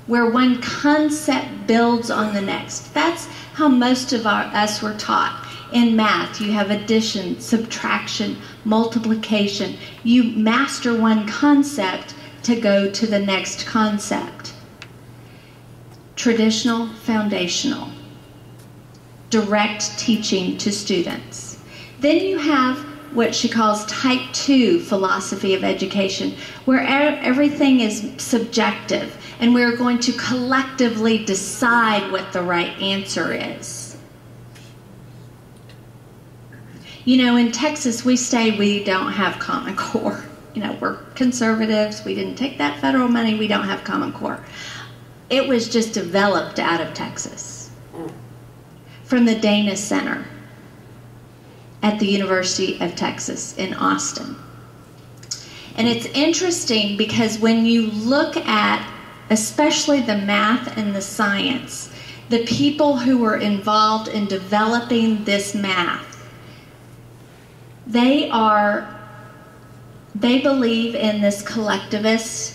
where one concept builds on the next. That's how most of us were taught. In math, you have addition, subtraction, multiplication. You master one concept to go to the next concept. Traditional foundational. Direct teaching to students. Then you have what she calls type 2 philosophy of education, where everything is subjective and we're going to collectively decide what the right answer is. In Texas we don't have Common Core. We're conservatives, we didn't take that federal money, we don't have Common Core. It was just developed out of Texas. from the Dana Center at the University of Texas in Austin. And it's interesting because when you look at especially the math and the science, the people who were involved in developing this math, they believe in this collectivist.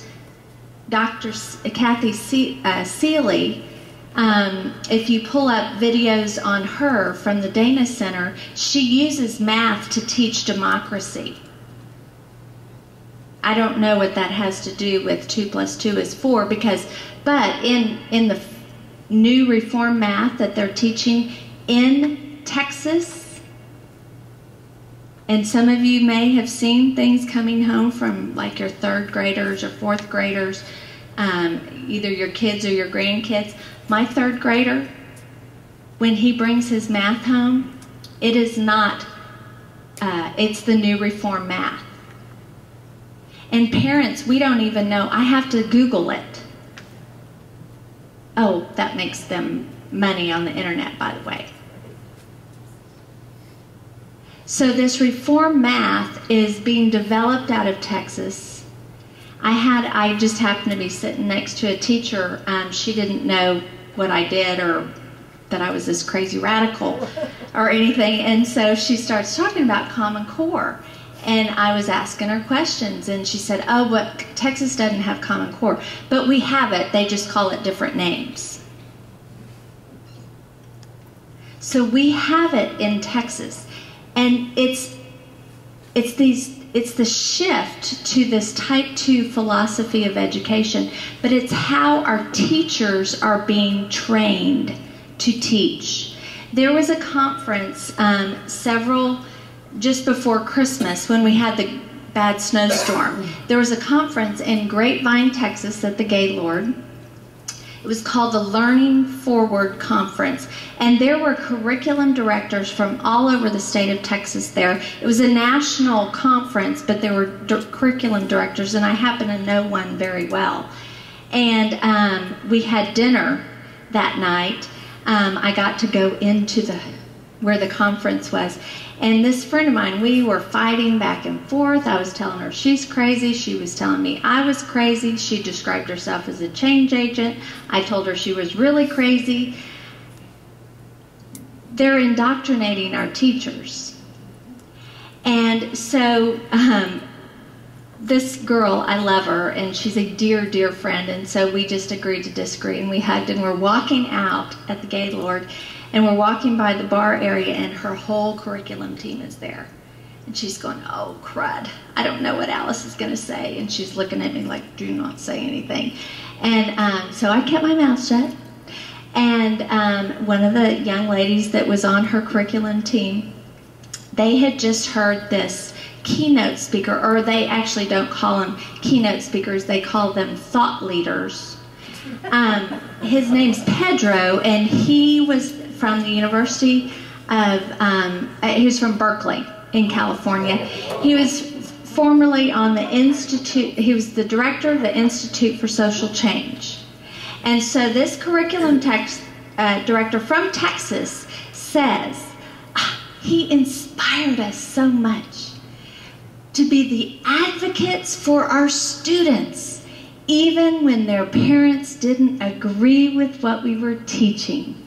Dr. Kathy Seeley, if you pull up videos on her from the Dana Center, she uses math to teach democracy. I don't know what that has to do with 2 + 2 is 4, but in the new reform math that they're teaching in Texas, and some of you may have seen things coming home from like your 3rd graders or 4th graders, either your kids or your grandkids. My 3rd grader, when he brings his math home, it is not, it's the new reform math. And parents, we don't even know. I have to Google it. Oh, that makes them money on the internet, by the way. So this reform math is being developed out of Texas. I just happened to be sitting next to a teacher. She didn't know what I did or that I was this crazy radical or anything. And so she starts talking about Common Core. And I was asking her questions, and she said, oh, but Texas doesn't have Common Core. But we have it, they just call it different names. So we have it in Texas. And it's the shift to this type 2 philosophy of education, but it's how our teachers are being trained to teach. There was a conference just before Christmas, when we had the bad snowstorm, there was a conference in Grapevine, Texas at the Gaylord. It was called the Learning Forward Conference, and there were curriculum directors from all over the state of Texas there. It was a national conference, but there were curriculum directors, and I happen to know one very well. And we had dinner that night. I got to go into where the conference was. And this friend of mine, we were fighting back and forth. I was telling her she's crazy. She was telling me I was crazy. She described herself as a change agent. I told her she was really crazy. They're indoctrinating our teachers. And so this girl, I love her, and she's a dear, dear friend. And so we just agreed to disagree, and we hugged, and we're walking out at the Gaylord. And we're walking by the bar area, and her whole curriculum team is there. And she's going, oh, crud. I don't know what Alice is going to say. And she's looking at me like, do not say anything. And so I kept my mouth shut. And one of the young ladies that was on her curriculum team, they had just heard this keynote speaker, or they actually don't call them keynote speakers. They call them thought leaders. His name's Pedro, and he was from the University of, he was from Berkeley in California. He was formerly on the Institute, he was the director of the Institute for Social Change. And so this curriculum director from Texas says, he inspired us so much to be the advocates for our students, even when their parents didn't agree with what we were teaching.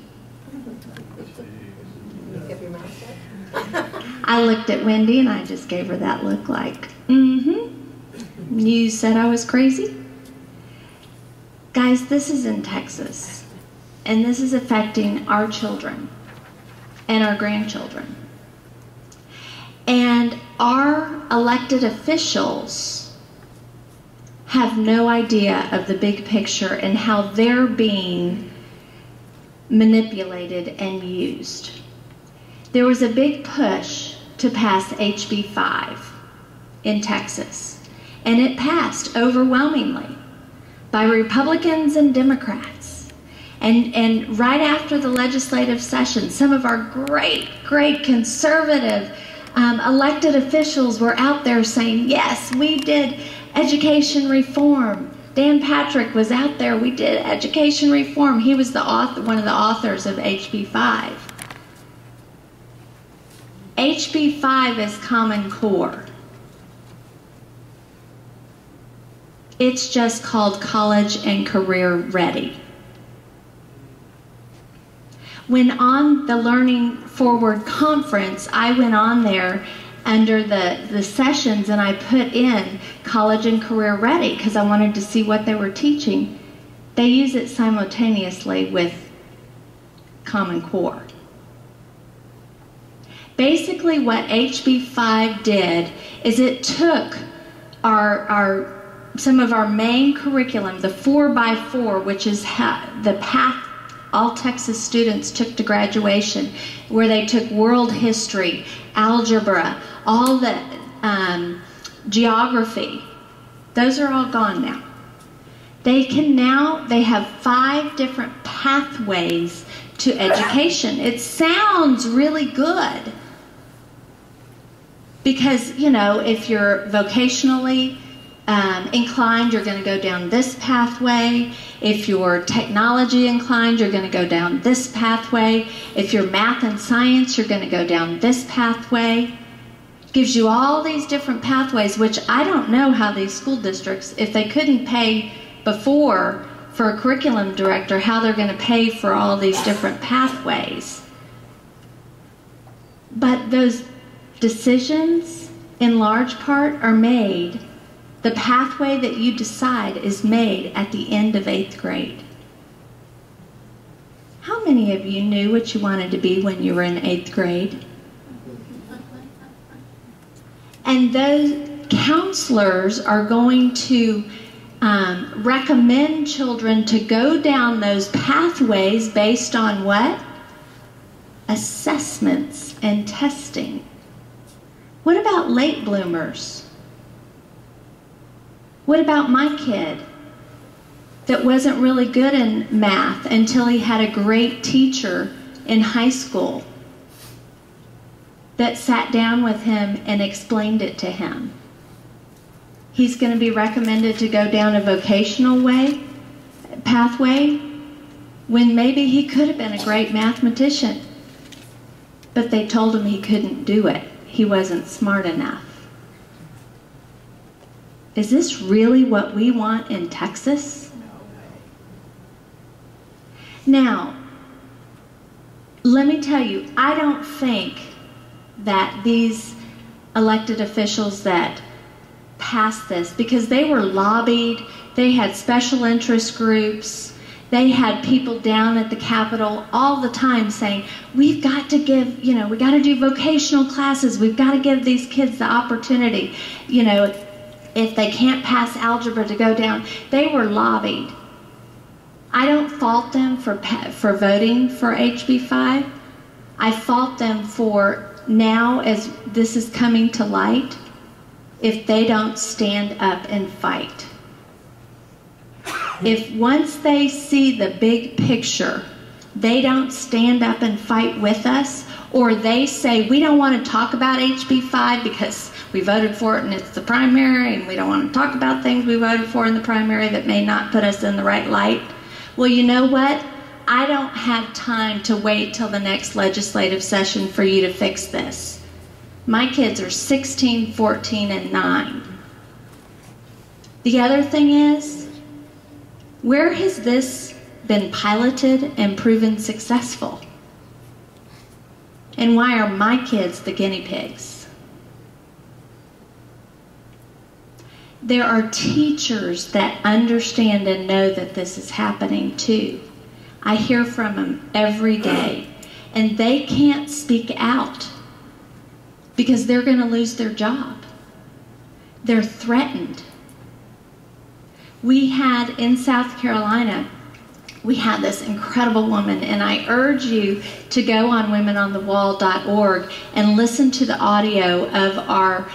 I looked at Wendy and I just gave her that look like, you said I was crazy? Guys, this is in Texas, and this is affecting our children and our grandchildren. And our elected officials have no idea of the big picture and how they're being manipulated and used. There was a big push to pass HB 5 in Texas, and it passed overwhelmingly by Republicans and Democrats. And right after the legislative session, some of our great, great conservative elected officials were out there saying, yes, we did education reform. Dan Patrick was out there, we did education reform. He was the author, one of the authors of HB 5. HB 5 is Common Core. It's just called College and Career Ready. When on the Learning Forward conference, I went on there under the sessions and I put in College and Career Ready because I wanted to see what they were teaching. They use it simultaneously with Common Core. Basically what HB 5 did is it took some of our main curriculum, the 4x4, which is the path all Texas students took to graduation, where they took world history, algebra, all the geography. Those are all gone now. They have 5 different pathways to education. It sounds really good because, you know, if you're vocationally inclined, you're going to go down this pathway. If you're technology inclined, you're going to go down this pathway. If you're math and science, you're going to go down this pathway. Gives you all these different pathways, which I don't know how these school districts, if they couldn't pay before for a curriculum director, how they're going to pay for all these different pathways. But those decisions, in large part, are made. The pathway that you decide is made at the end of 8th grade. How many of you knew what you wanted to be when you were in 8th grade? And those counselors are going to recommend children to go down those pathways based on what? Assessments and testing. What about late bloomers? What about my kid that wasn't really good in math until he had a great teacher in high school that sat down with him and explained it to him? He's going to be recommended to go down a vocational pathway when maybe he could have been a great mathematician, but they told him he couldn't do it. He wasn't smart enough. Is this really what we want in Texas? Now, let me tell you, I don't think that these elected officials that passed this, because they were lobbied, they had special interest groups, they had people down at the Capitol all the time saying, we've got to give, we got to do vocational classes, we've got to give these kids the opportunity, if they can't pass algebra to go down. They were lobbied. I don't fault them for voting for HB 5. I fault them for now, as this is coming to light, if they don't stand up and fight. If once they see the big picture, they don't stand up and fight with us, or they say, we don't want to talk about HB 5 because we voted for it and it's the primary, and we don't want to talk about things we voted for in the primary that may not put us in the right light. Well, you know what? I don't have time to wait till the next legislative session for you to fix this. My kids are 16, 14, and 9. The other thing is, where has this been piloted and proven successful? And why are my kids the guinea pigs? There are teachers that understand and know that this is happening too. I hear from them every day, and they can't speak out because they're going to lose their job. They're threatened. We had in South Carolina, we had this incredible woman, and I urge you to go on womenonthewall.org and listen to the audio of our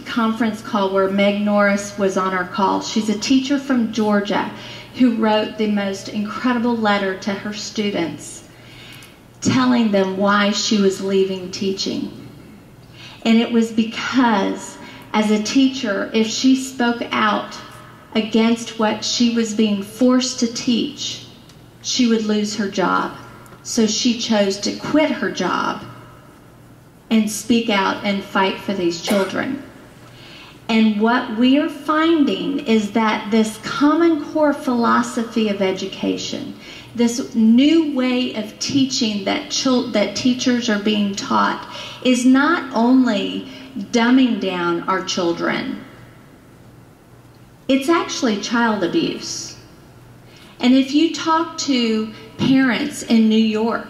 conference call where Meg Norris was on our call. She's a teacher from Georgia who wrote the most incredible letter to her students telling them why she was leaving teaching. And it was because as a teacher, if she spoke out against what she was being forced to teach, she would lose her job. So she chose to quit her job and speak out and fight for these children. And what we are finding is that this Common Core philosophy of education, this new way of teaching that teachers are being taught, is not only dumbing down our children, it's actually child abuse. And if you talk to parents in New York,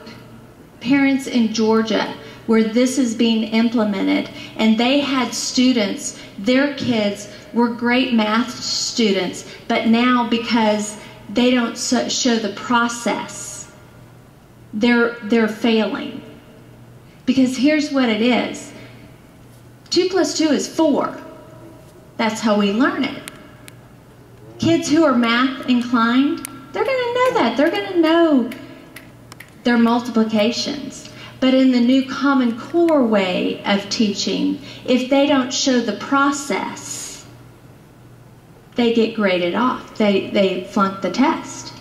parents in Georgia, where this is being implemented, and they had students, their kids were great math students, but now because they don't show the process, they're failing. Because here's what it is. 2 + 2 is 4. That's how we learn it. Kids who are math inclined, they're going to know that. They're going to know their multiplications. But in the new Common Core way of teaching, if they don't show the process, they get graded off. They flunk the test.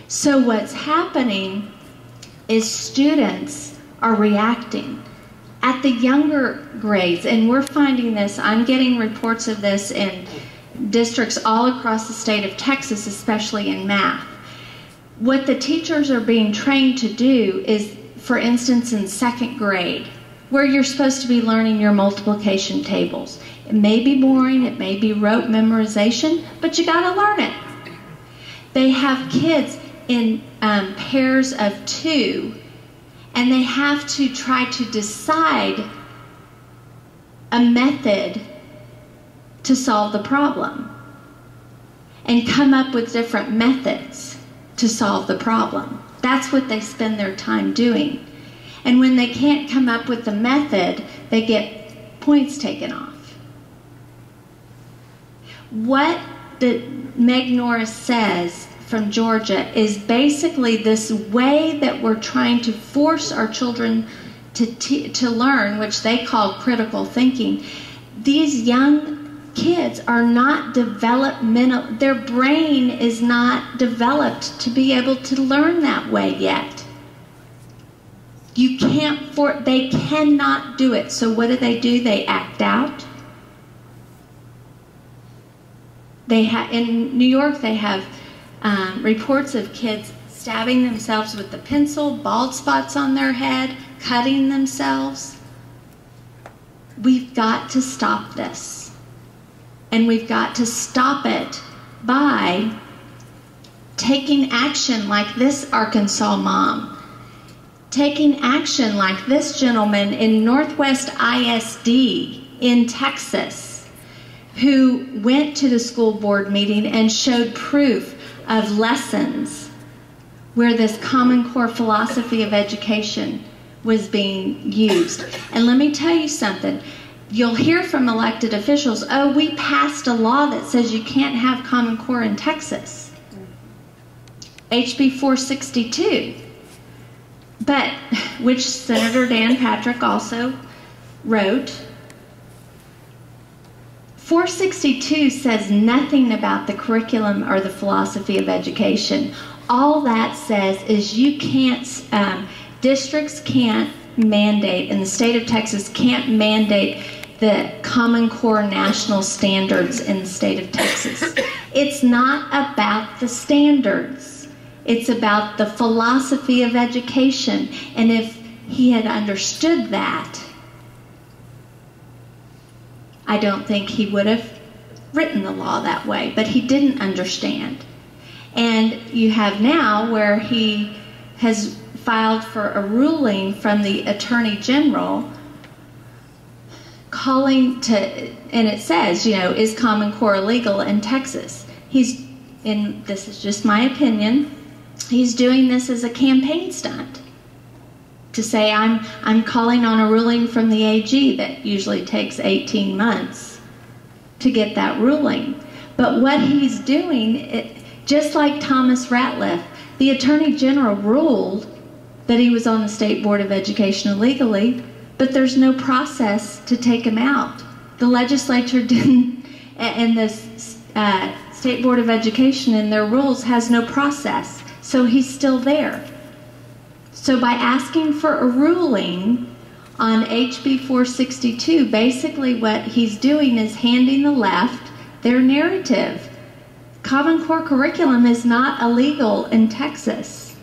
So what's happening is students are reacting. At the younger grades, and we're finding this, I'm getting reports of this in districts all across the state of Texas, especially in math. What the teachers are being trained to do is, for instance, in 2nd grade, where you're supposed to be learning your multiplication tables. It may be boring, it may be rote memorization, but you gotta learn it. They have kids in pairs of 2, and they have to try to decide a method to solve the problem and come up with different methods to solve the problem. That's what they spend their time doing. And when they can't come up with the method, they get points taken off. What Meg Norris says from Georgia is basically this way that we're trying to force our children to learn, which they call critical thinking. These young kids are not developmental, their brain is not developed to be able to learn that way yet. You can't they cannot do it. So what do? They act out. In New York, they have reports of kids stabbing themselves with the pencil, bald spots on their head, cutting themselves. We've got to stop this. And we've got to stop it by taking action like this Arkansas mom, taking action like this gentleman in Northwest ISD in Texas, who went to the school board meeting and showed proof of lessons where this Common Core philosophy of education was being used. And let me tell you something. You'll hear from elected officials, oh, we passed a law that says you can't have Common Core in Texas. HB 462. But, which Senator Dan Patrick also wrote, 462 says nothing about the curriculum or the philosophy of education. All that says is you can't, districts can't mandate, and the state of Texas can't mandate the Common Core national standards in the state of Texas. It's not about the standards. It's about the philosophy of education. And if he had understood that, I don't think he would have written the law that way. But he didn't understand. And you have now where he has filed for a ruling from the Attorney General calling to, and it says, you know, is Common Core illegal in Texas? This is just my opinion, he's doing this as a campaign stunt to say I'm calling on a ruling from the AG that usually takes 18 months to get that ruling. But what he's doing, just like Thomas Ratliff, the Attorney General ruled that he was on the State Board of Education illegally, but there's no process to take him out. The legislature didn't, and the State Board of Education in their rules has no process, so he's still there. So by asking for a ruling on HB 462, basically what he's doing is handing the left their narrative. Common Core curriculum is not illegal in Texas.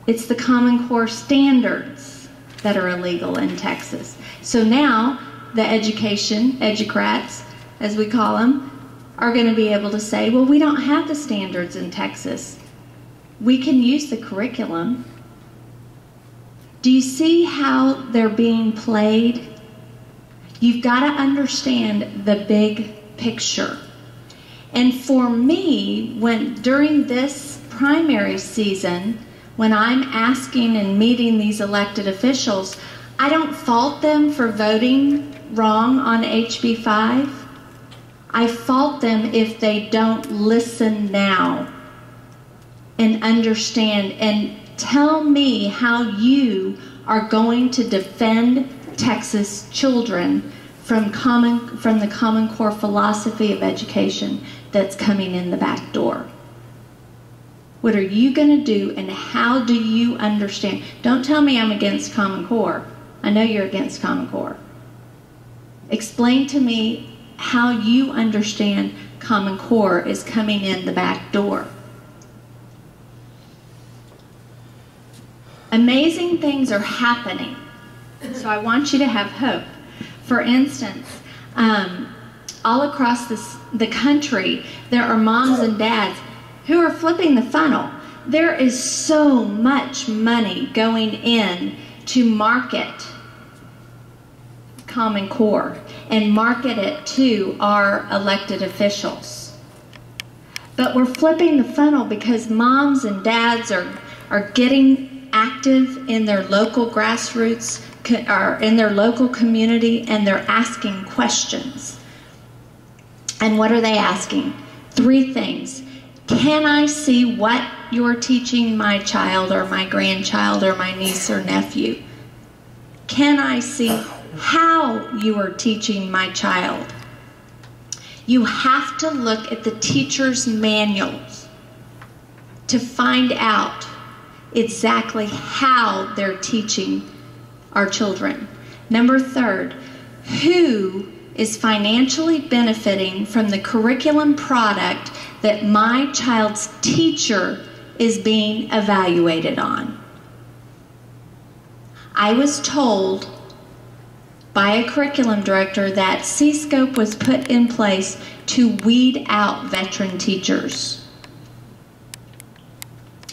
It's the Common Core standards that are illegal in Texas. So now the educrats, as we call them, are going to be able to say, well, we don't have the standards in Texas. We can use the curriculum. Do you see how they're being played? You've got to understand the big picture. And for me, during this primary season, when I'm asking and meeting these elected officials, I don't fault them for voting wrong on HB 5. I fault them if they don't listen now and understand and tell me how you are going to defend Texas children from the Common Core philosophy of education that's coming in the back door. What are you going to do, and how do you understand? Don't tell me I'm against Common Core. I know you're against Common Core. Explain to me how you understand Common Core is coming in the back door. Amazing things are happening, so I want you to have hope. For instance, all across the country, there are moms and dads who are flipping the funnel. There is so much money going in to market Common Core and market it to our elected officials. But we're flipping the funnel because moms and dads are getting active in their local grassroots, or in their local community, and they're asking questions. And what are they asking? 3 things. Can I see what you're teaching my child or my grandchild or my niece or nephew? Can I see how you are teaching my child? You have to look at the teacher's manuals to find out exactly how they're teaching our children. Number 3, who is financially benefiting from the curriculum product that my child's teacher is being evaluated on? I was told by a curriculum director that C-Scope was put in place to weed out veteran teachers.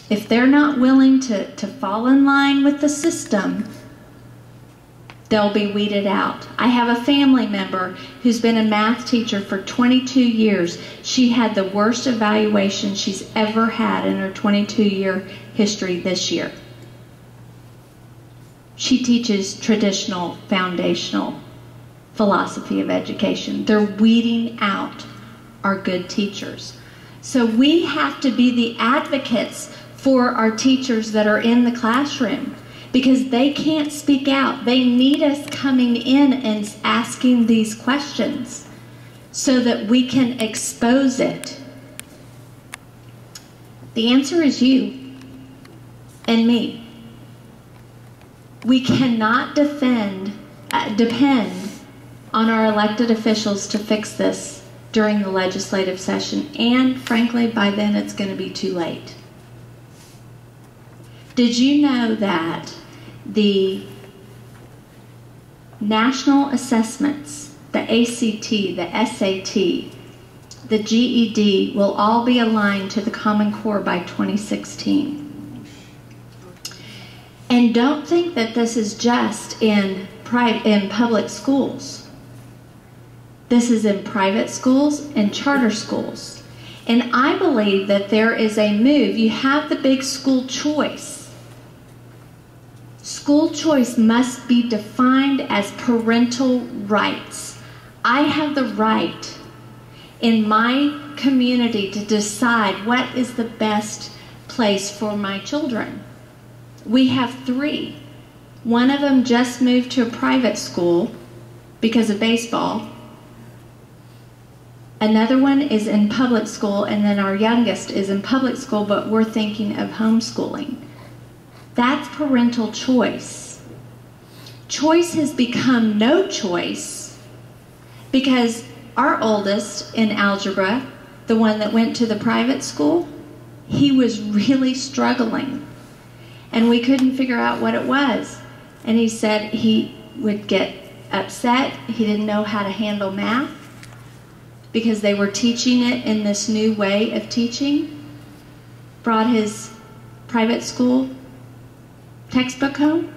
If they're not willing to fall in line with the system, they'll be weeded out. I have a family member who's been a math teacher for 22 years. She had the worst evaluation she's ever had in her 22-year history this year. She teaches traditional, foundational philosophy of education. They're weeding out our good teachers. So we have to be the advocates for our teachers that are in the classroom, because they can't speak out. They need us coming in and asking these questions so that we can expose it. The answer is you and me. We cannot depend on our elected officials to fix this during the legislative session, and frankly, by then it's going to be too late. Did you know that the national assessments, the ACT, the SAT, the GED will all be aligned to the Common Core by 2016? And don't think that this is just in public schools. This is in private schools and charter schools. And I believe that there is a move. You have the big school choice. School choice must be defined as parental rights. I have the right in my community to decide what is the best place for my children. We have 3. One of them just moved to a private school because of baseball. Another one is in public school, and then our youngest is in public school, but we're thinking of homeschooling. That's parental choice. Choice has become no choice because our oldest in algebra, the one that went to the private school, he was really struggling. And we couldn't figure out what it was. And he said he would get upset. He didn't know how to handle math because they were teaching it in this new way of teaching. Brought his private school textbook home,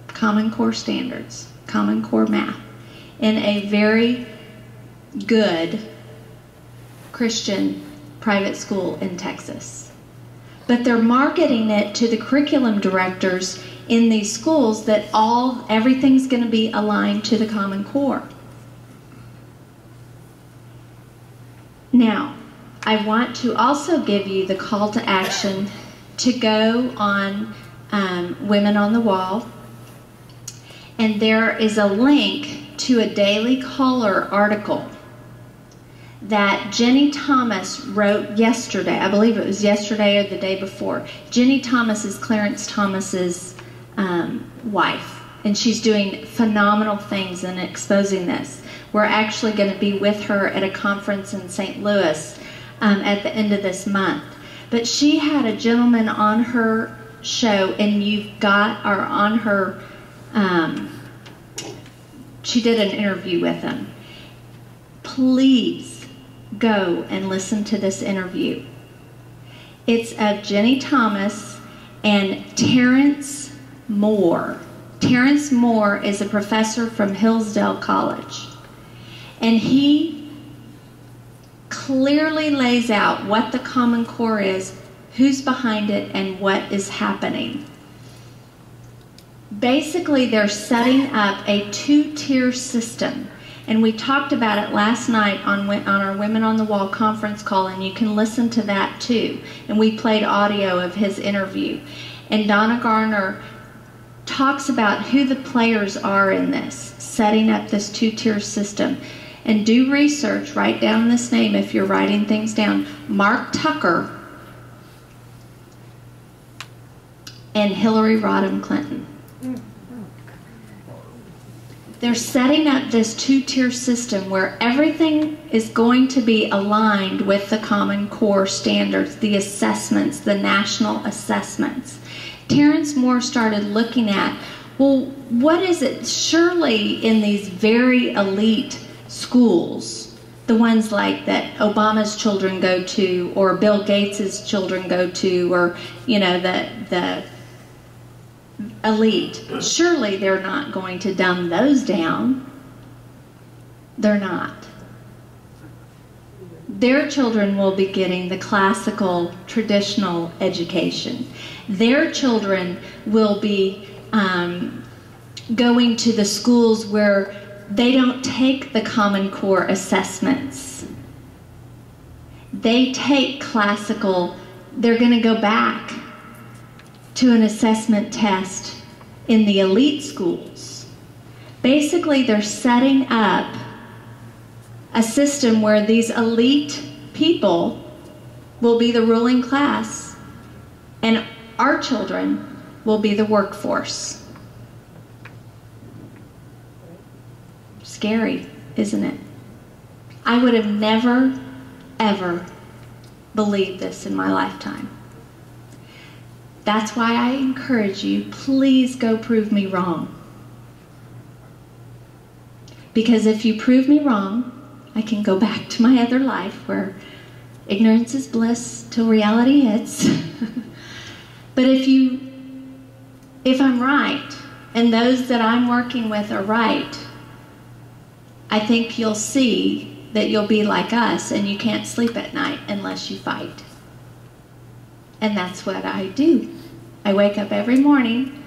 Common Core standards, Common Core math, in a very good Christian private school in Texas. But they're marketing it to the curriculum directors in these schools that everything's going to be aligned to the Common Core. Now, I want to also give you the call to action to go on Women on the Wall. And there is a link to a Daily Caller article that Jenny Thomas wrote yesterday. I believe it was yesterday or the day before. Jenny Thomas is Clarence Thomas's wife, and she's doing phenomenal things in exposing this. We're actually going to be with her at a conference in St. Louis at the end of this month. But she had a gentleman on her show, and she did an interview with him. Please go and listen to this interview. It's of Jenny Thomas and Terrence Moore. Terrence Moore is a professor from Hillsdale College. And he clearly lays out what the Common Core is, who's behind it, and what is happening. Basically, they're setting up a two-tier system. And we talked about it last night on our Women on the Wall conference call, and you can listen to that too. And we played audio of his interview. And Donna Garner talks about who the players are in this, setting up this two-tier system. And do research, write down this name if you're writing things down. Mark Tucker and Hillary Rodham Clinton. They're setting up this two-tier system where everything is going to be aligned with the Common Core standards, the assessments, the national assessments. Terrence Moore started looking at, well, what is it? Surely in these very elite schools, the ones like that Obama's children go to, or Bill Gates's children go to, or, you know, the elite, surely they're not going to dumb those down. They're not. Their children will be getting the classical, traditional education. Their children will be going to the schools where they don't take the Common Core assessments. They take classical, they're going to go back to an assessment test in the elite schools. Basically, they're setting up a system where these elite people will be the ruling class, and our children will be the workforce. Scary, isn't it? I would have never, ever believed this in my lifetime. That's why I encourage you, please go prove me wrong. Because if you prove me wrong, I can go back to my other life where ignorance is bliss till reality hits. But if I'm right, and those that I'm working with are right, I think you'll see that you'll be like us, and you can't sleep at night unless you fight. And that's what I do. I wake up every morning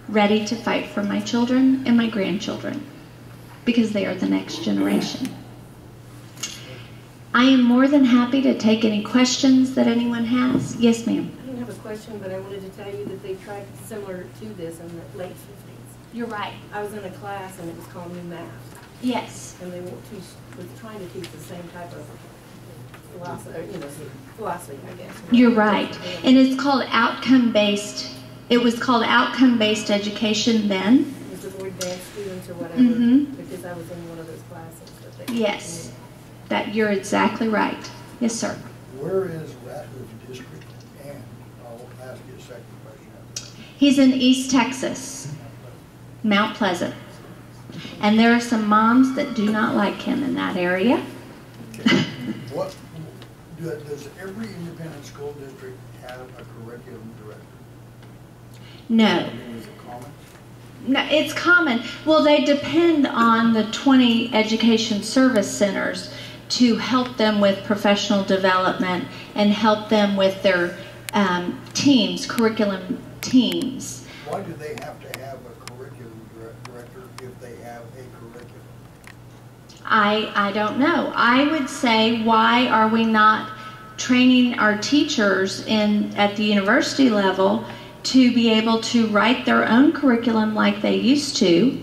ready to fight for my children and my grandchildren, because they are the next generation. I am more than happy to take any questions that anyone has. Yes, ma'am. I didn't have a question, but I wanted to tell you that they tried similar to this in the late 50s. You're right. I was in a class and it was called New Math. Yes. And they were trying to teach the same type of philosophy, I guess. You're right. And it's called outcome-based It was called outcome-based education then. Was it more advanced students or whatever? Mhm. Because I was in one of those classes. That they Yes, that you're exactly right. Yes, sir. Where is Ratliff District? And I'll ask you a second question after that. He's in East Texas, Mount Pleasant. And there are some moms that do not like him in that area. Okay. Does every independent school district have a curriculum director? No. I mean, is it common? No, it's common. Well, they depend on the 20 education service centers to help them with professional development and help them with their teams, curriculum teams. Why do they have to have a curriculum director if they have a curriculum? I don't know. I would say, why are we not training our teachers at the university level to be able to write their own curriculum like they used to,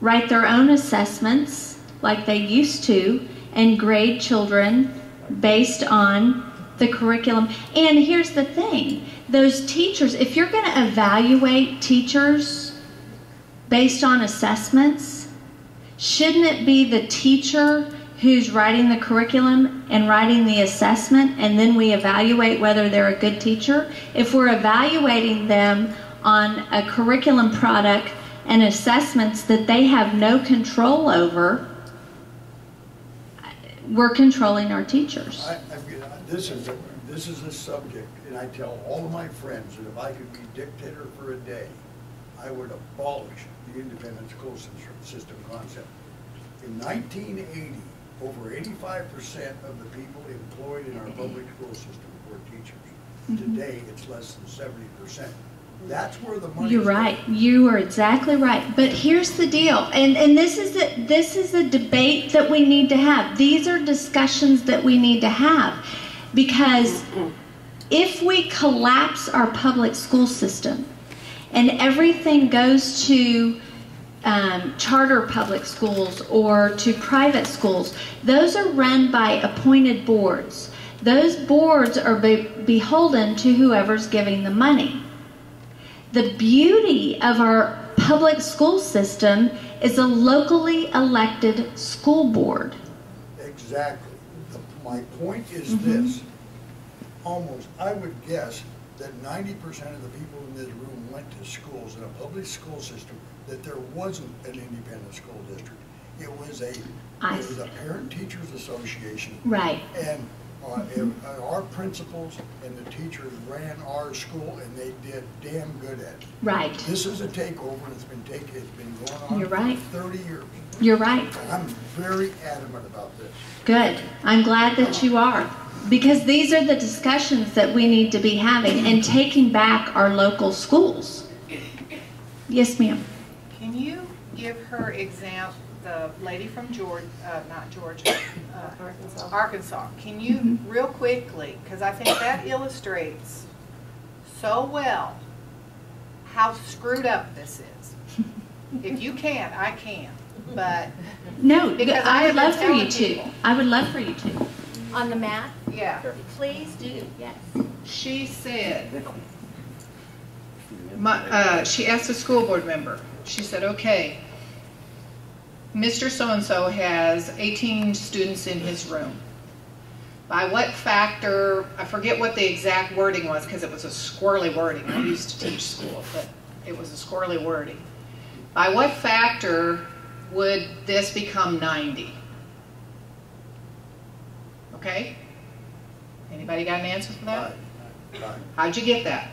write their own assessments like they used to, and grade children based on the curriculum? And here's the thing, those teachers, if you're going to evaluate teachers based on assessments, shouldn't it be the teacher who's writing the curriculum and writing the assessment, and then we evaluate whether they're a good teacher? If we're evaluating them on a curriculum product and assessments that they have no control over, we're controlling our teachers. This is a subject, and I tell all of my friends that if I could be dictator for a day, I would abolish the independent school system concept. In 1980, over 85% of the people employed in our public school system were teachers. Today, it's less than 70%. That's where the money. You're right. You are exactly right. But here's the deal, and this is a debate that we need to have. These are discussions that we need to have, because if we collapse our public school system and everything goes to charter public schools or to private schools, those are run by appointed boards. Those boards are beholden to whoever's giving the money. The beauty of our public school system is a locally elected school board. Exactly. My point is this. Almost, I would guess that 90% of the people in this room went to schools in a public school system that there wasn't an independent school district. It was a parent-teachers association. Right. And our principals and the teachers ran our school, and they did damn good at it. Right. This is a takeover, and it's been going on You're right. for 30 years. You're right. I'm very adamant about this. Good. I'm glad that you are, because these are the discussions that we need to be having and taking back our local schools. Yes, ma'am. Can you give her example, the lady from Arkansas. Can you real quickly, because I think that illustrates so well how screwed up this is. If you can't, I can. But no, I would love for you to. I would love for you to. On the map? Yeah. Please do, yes. She said, she asked a school board member, she said, okay, Mr. So-and-so has 18 students in his room. By what factor, I forget what the exact wording was because it was a squirrely wording. I used to teach school, but it was a squirrely wording. By what factor would this become 90? Okay? Anybody got an answer for that? Right. How'd you get that?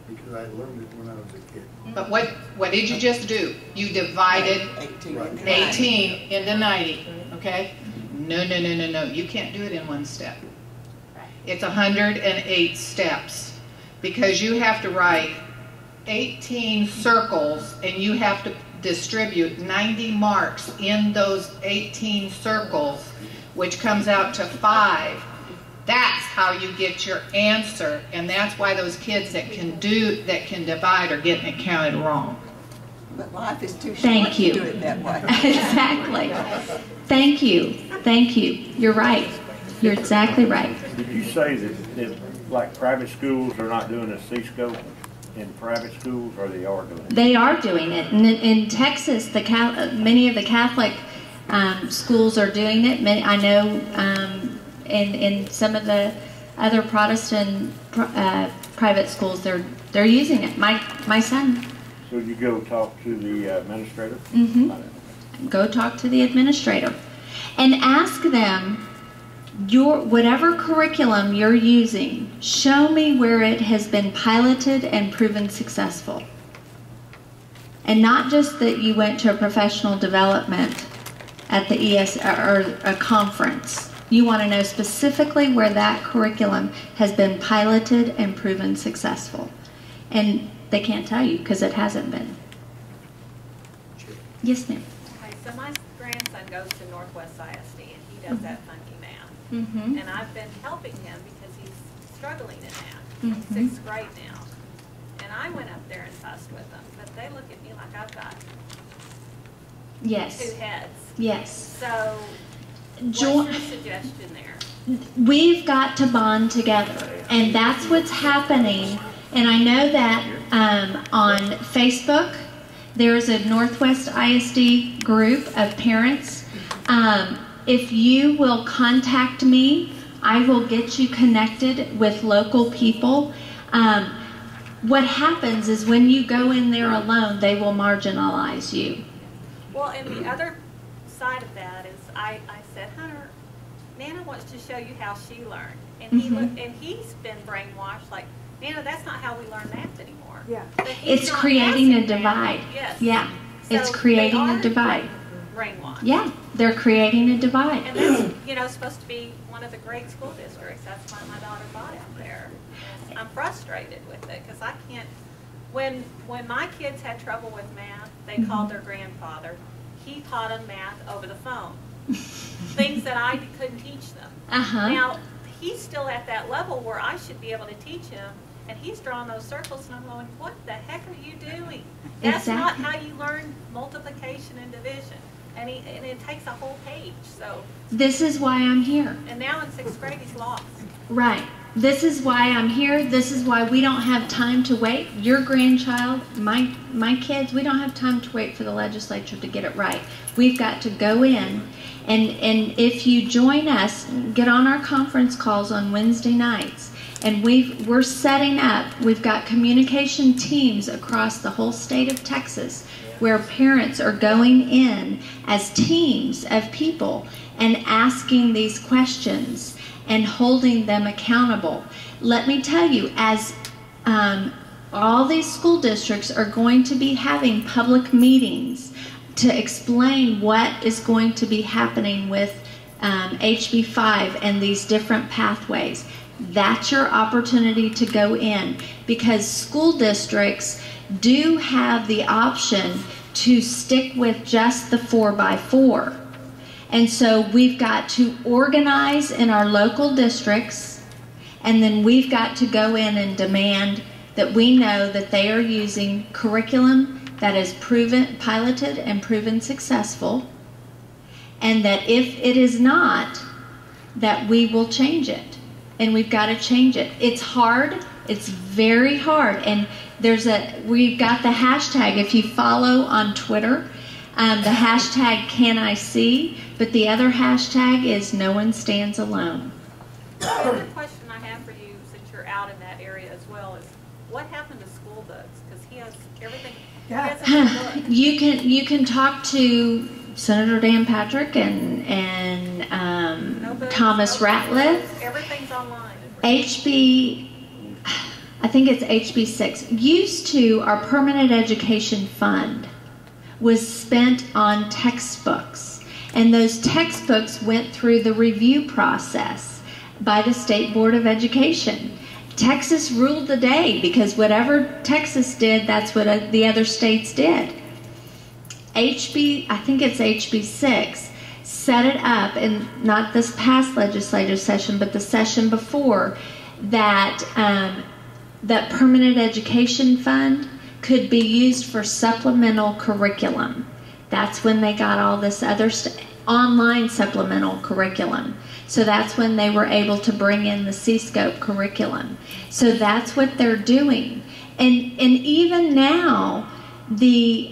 Because I learned it when I was a kid. But what did you just do? You divided 18 into 90, okay? No. You can't do it in one step. It's 108 steps because you have to write 18 circles and you have to distribute 90 marks in those 18 circles, which comes out to 5. That's how you get your answer, and that's why those kids that can divide are getting it counted wrong. But life is too short Thank you. to do it that way. Exactly. Thank you. Thank you. You're right. You're exactly right. Did you say that like private schools are not doing a C-scope? in private schools, or they are doing it? They are doing it. And in Texas, many of the Catholic schools are doing it. I know in some of the other Protestant private schools, they're using it. My son. So you go talk to the administrator? Mm-hmm. Go talk to the administrator and ask them, whatever curriculum you're using, show me where it has been piloted and proven successful. And not just that you went to a professional development at the ES or a conference. You want to know specifically where that curriculum has been piloted and proven successful. And they can't tell you because it hasn't been. Yes, ma'am. Okay, so my grandson goes to Northwest ISD and he does that funky math. Mm-hmm. And I've been helping him because he's struggling in math. Mm-hmm. He's 6th grade now. And I went up there and fussed with them, but they look at me like I've got yes. 2 heads. Yes. So what's your suggestion there? We've got to bond together, and that's what's happening. And I know that on Facebook, there's a Northwest ISD group of parents. If you will contact me, I will get you connected with local people. What happens is when you go in there alone, they will marginalize you. Well, and the other side of that is I said, Hunter, Nana wants to show you how she learned. And he's been brainwashed like, Nana, that's not how we learn math anymore. Yeah. It's creating a divide. Yes. Yeah. So it's creating a divide. Brainwashed. Yeah. They're creating a divide. And that's, supposed to be one of the great school districts. That's why my daughter bought out there. And I'm frustrated with it because I can't. When my kids had trouble with math, they called their grandfather. He taught them math over the phone. Things that I couldn't teach them. Now, he's still at that level where I should be able to teach him, and he's drawing those circles, and I'm going, what the heck are you doing? That's not how you learn multiplication and division. And it takes a whole page. So this is why I'm here. And now in 6th grade, he's lost. Right. This is why I'm here. This is why we don't have time to wait. Your grandchild, my kids, we don't have time to wait for the legislature to get it right. We've got to go in, and if you join us, get on our conference calls on Wednesday nights, and we're setting up, we've got communication teams across the whole state of Texas where parents are going in as teams of people and asking these questions and holding them accountable. Let me tell you, as all these school districts are going to be having public meetings to explain what is going to be happening with HB 5 and these different pathways. That's your opportunity to go in, because school districts do have the option to stick with just the 4x4. And so we've got to organize in our local districts, and then we've got to go in and demand that we know that they are using curriculum that is proven, piloted and proven successful, and that if it is not, that we will change it. And we've got to change it. It's hard. It's very hard. And we've got the hashtag. If you follow on Twitter, the hashtag #CanISee, but the other hashtag is No One Stands Alone. The question I have for you, since you're out in that area as well, is what happened to school books? Because he has everything. He has a book. You can talk to Senator Dan Patrick and Thomas Ratliff. Everything's online. I think it's HB 6. Used to, our permanent education fund was spent on textbooks, and those textbooks went through the review process by the State Board of Education. Texas ruled the day because whatever Texas did, that's what the other states did. I think it's HB 6, set it up, and not this past legislative session, but the session before, that that permanent education fund could be used for supplemental curriculum. That's when they got all this other online supplemental curriculum. So that's when they were able to bring in the C-scope curriculum. So that's what they're doing. And even now, the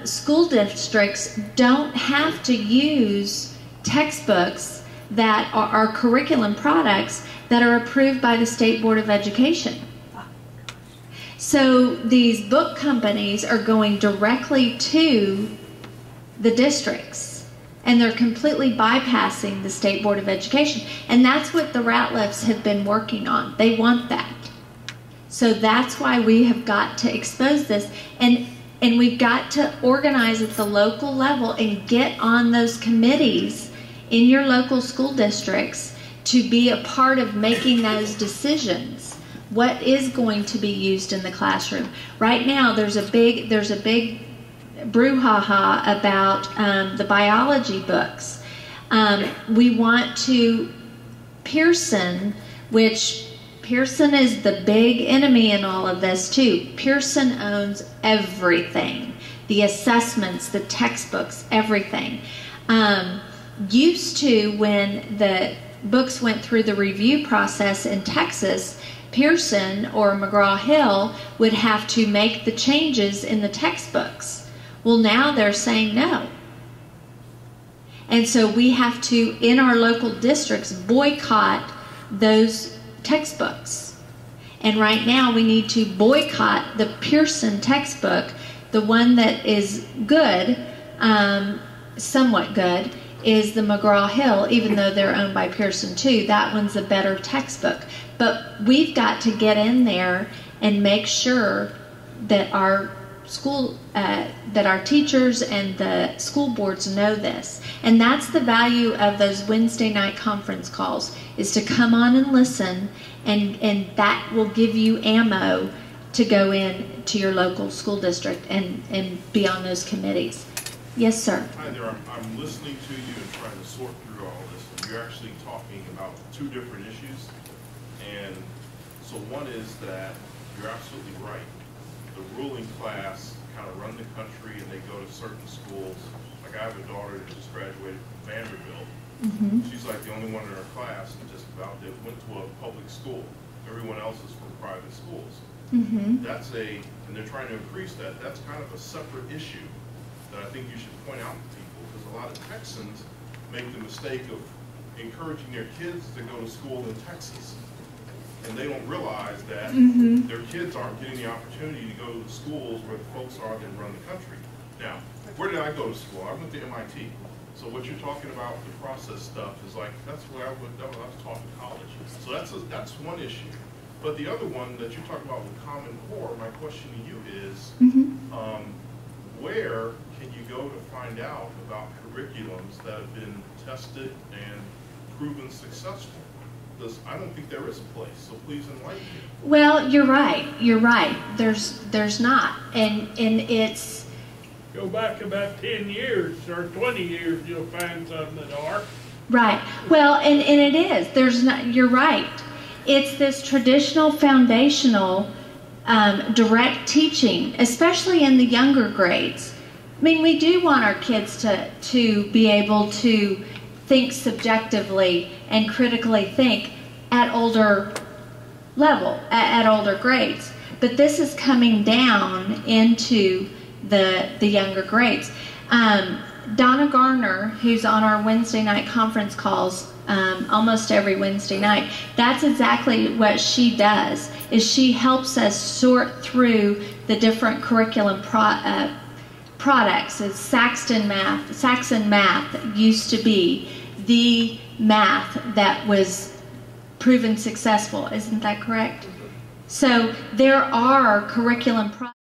school districts don't have to use textbooks that are curriculum products that are approved by the State Board of Education. So these book companies are going directly to the districts, and they're completely bypassing the State Board of Education. And that's what the Ratlifts have been working on. They want that. So that's why we have got to expose this, and we've got to organize at the local level and get on those committees in your local school districts to be a part of making those decisions. What is going to be used in the classroom? Right now, there's a big brouhaha about the biology books. We want to Pearson, which Pearson is the big enemy in all of this too. Pearson owns everything. The assessments, the textbooks, everything. Used to, when the books went through the review process in Texas, Pearson or McGraw-Hill would have to make the changes in the textbooks. Well, now they're saying no. And so we have to, in our local districts, boycott those textbooks. And right now we need to boycott the Pearson textbook. The one that is good, somewhat good, is the McGraw-Hill, even though they're owned by Pearson too. That one's a better textbook. But we've got to get in there and make sure that our school, that our teachers and the school boards know this. And that's the value of those Wednesday night conference calls, is to come on and listen, and that will give you ammo to go in to your local school district and be on those committees. Yes, sir. Hi there. I'm listening to you and trying to sort through all this. And you're actually talking about two different issues. And so one is that you're absolutely right. The ruling class kind of run the country, and they go to certain schools. Like I have a daughter that just graduated from Vanderbilt. Mm-hmm. She's like the only one in her class and just about that went to a public school. Everyone else is from private schools. Mm-hmm. And they're trying to increase that. That's kind of a separate issue that I think you should point out to people, because a lot of Texans make the mistake of encouraging their kids to go to school in Texas. And they don't realize that their kids aren't getting the opportunity to go to the schools where the folks are that run the country. Now, where did I go to school? I went to MIT. So what you're talking about with the process stuff is like, that's where I was taught in college. So that's one issue. But the other one that you're talking about with Common Core, my question to you is, where can you go to find out about curriculums that have been tested and proven successful? Because I don't think there is a place, so please enlighten me. Well, you're right. You're right. There's not, and it's. Go back about 10 years or 20 years, you'll find some that are. Right. Well, and it is. There's not. You're right. It's this traditional, foundational, direct teaching, especially in the younger grades. I mean, we do want our kids to be able to think subjectively and critically think at older level, at older grades. But this is coming down into the younger grades. Donna Garner, who's on our Wednesday night conference calls almost every Wednesday night, that's exactly what she does, is she helps us sort through the different curriculum products. It's Saxon Math used to be the math that was proven successful. Isn't that correct? So there are curriculum products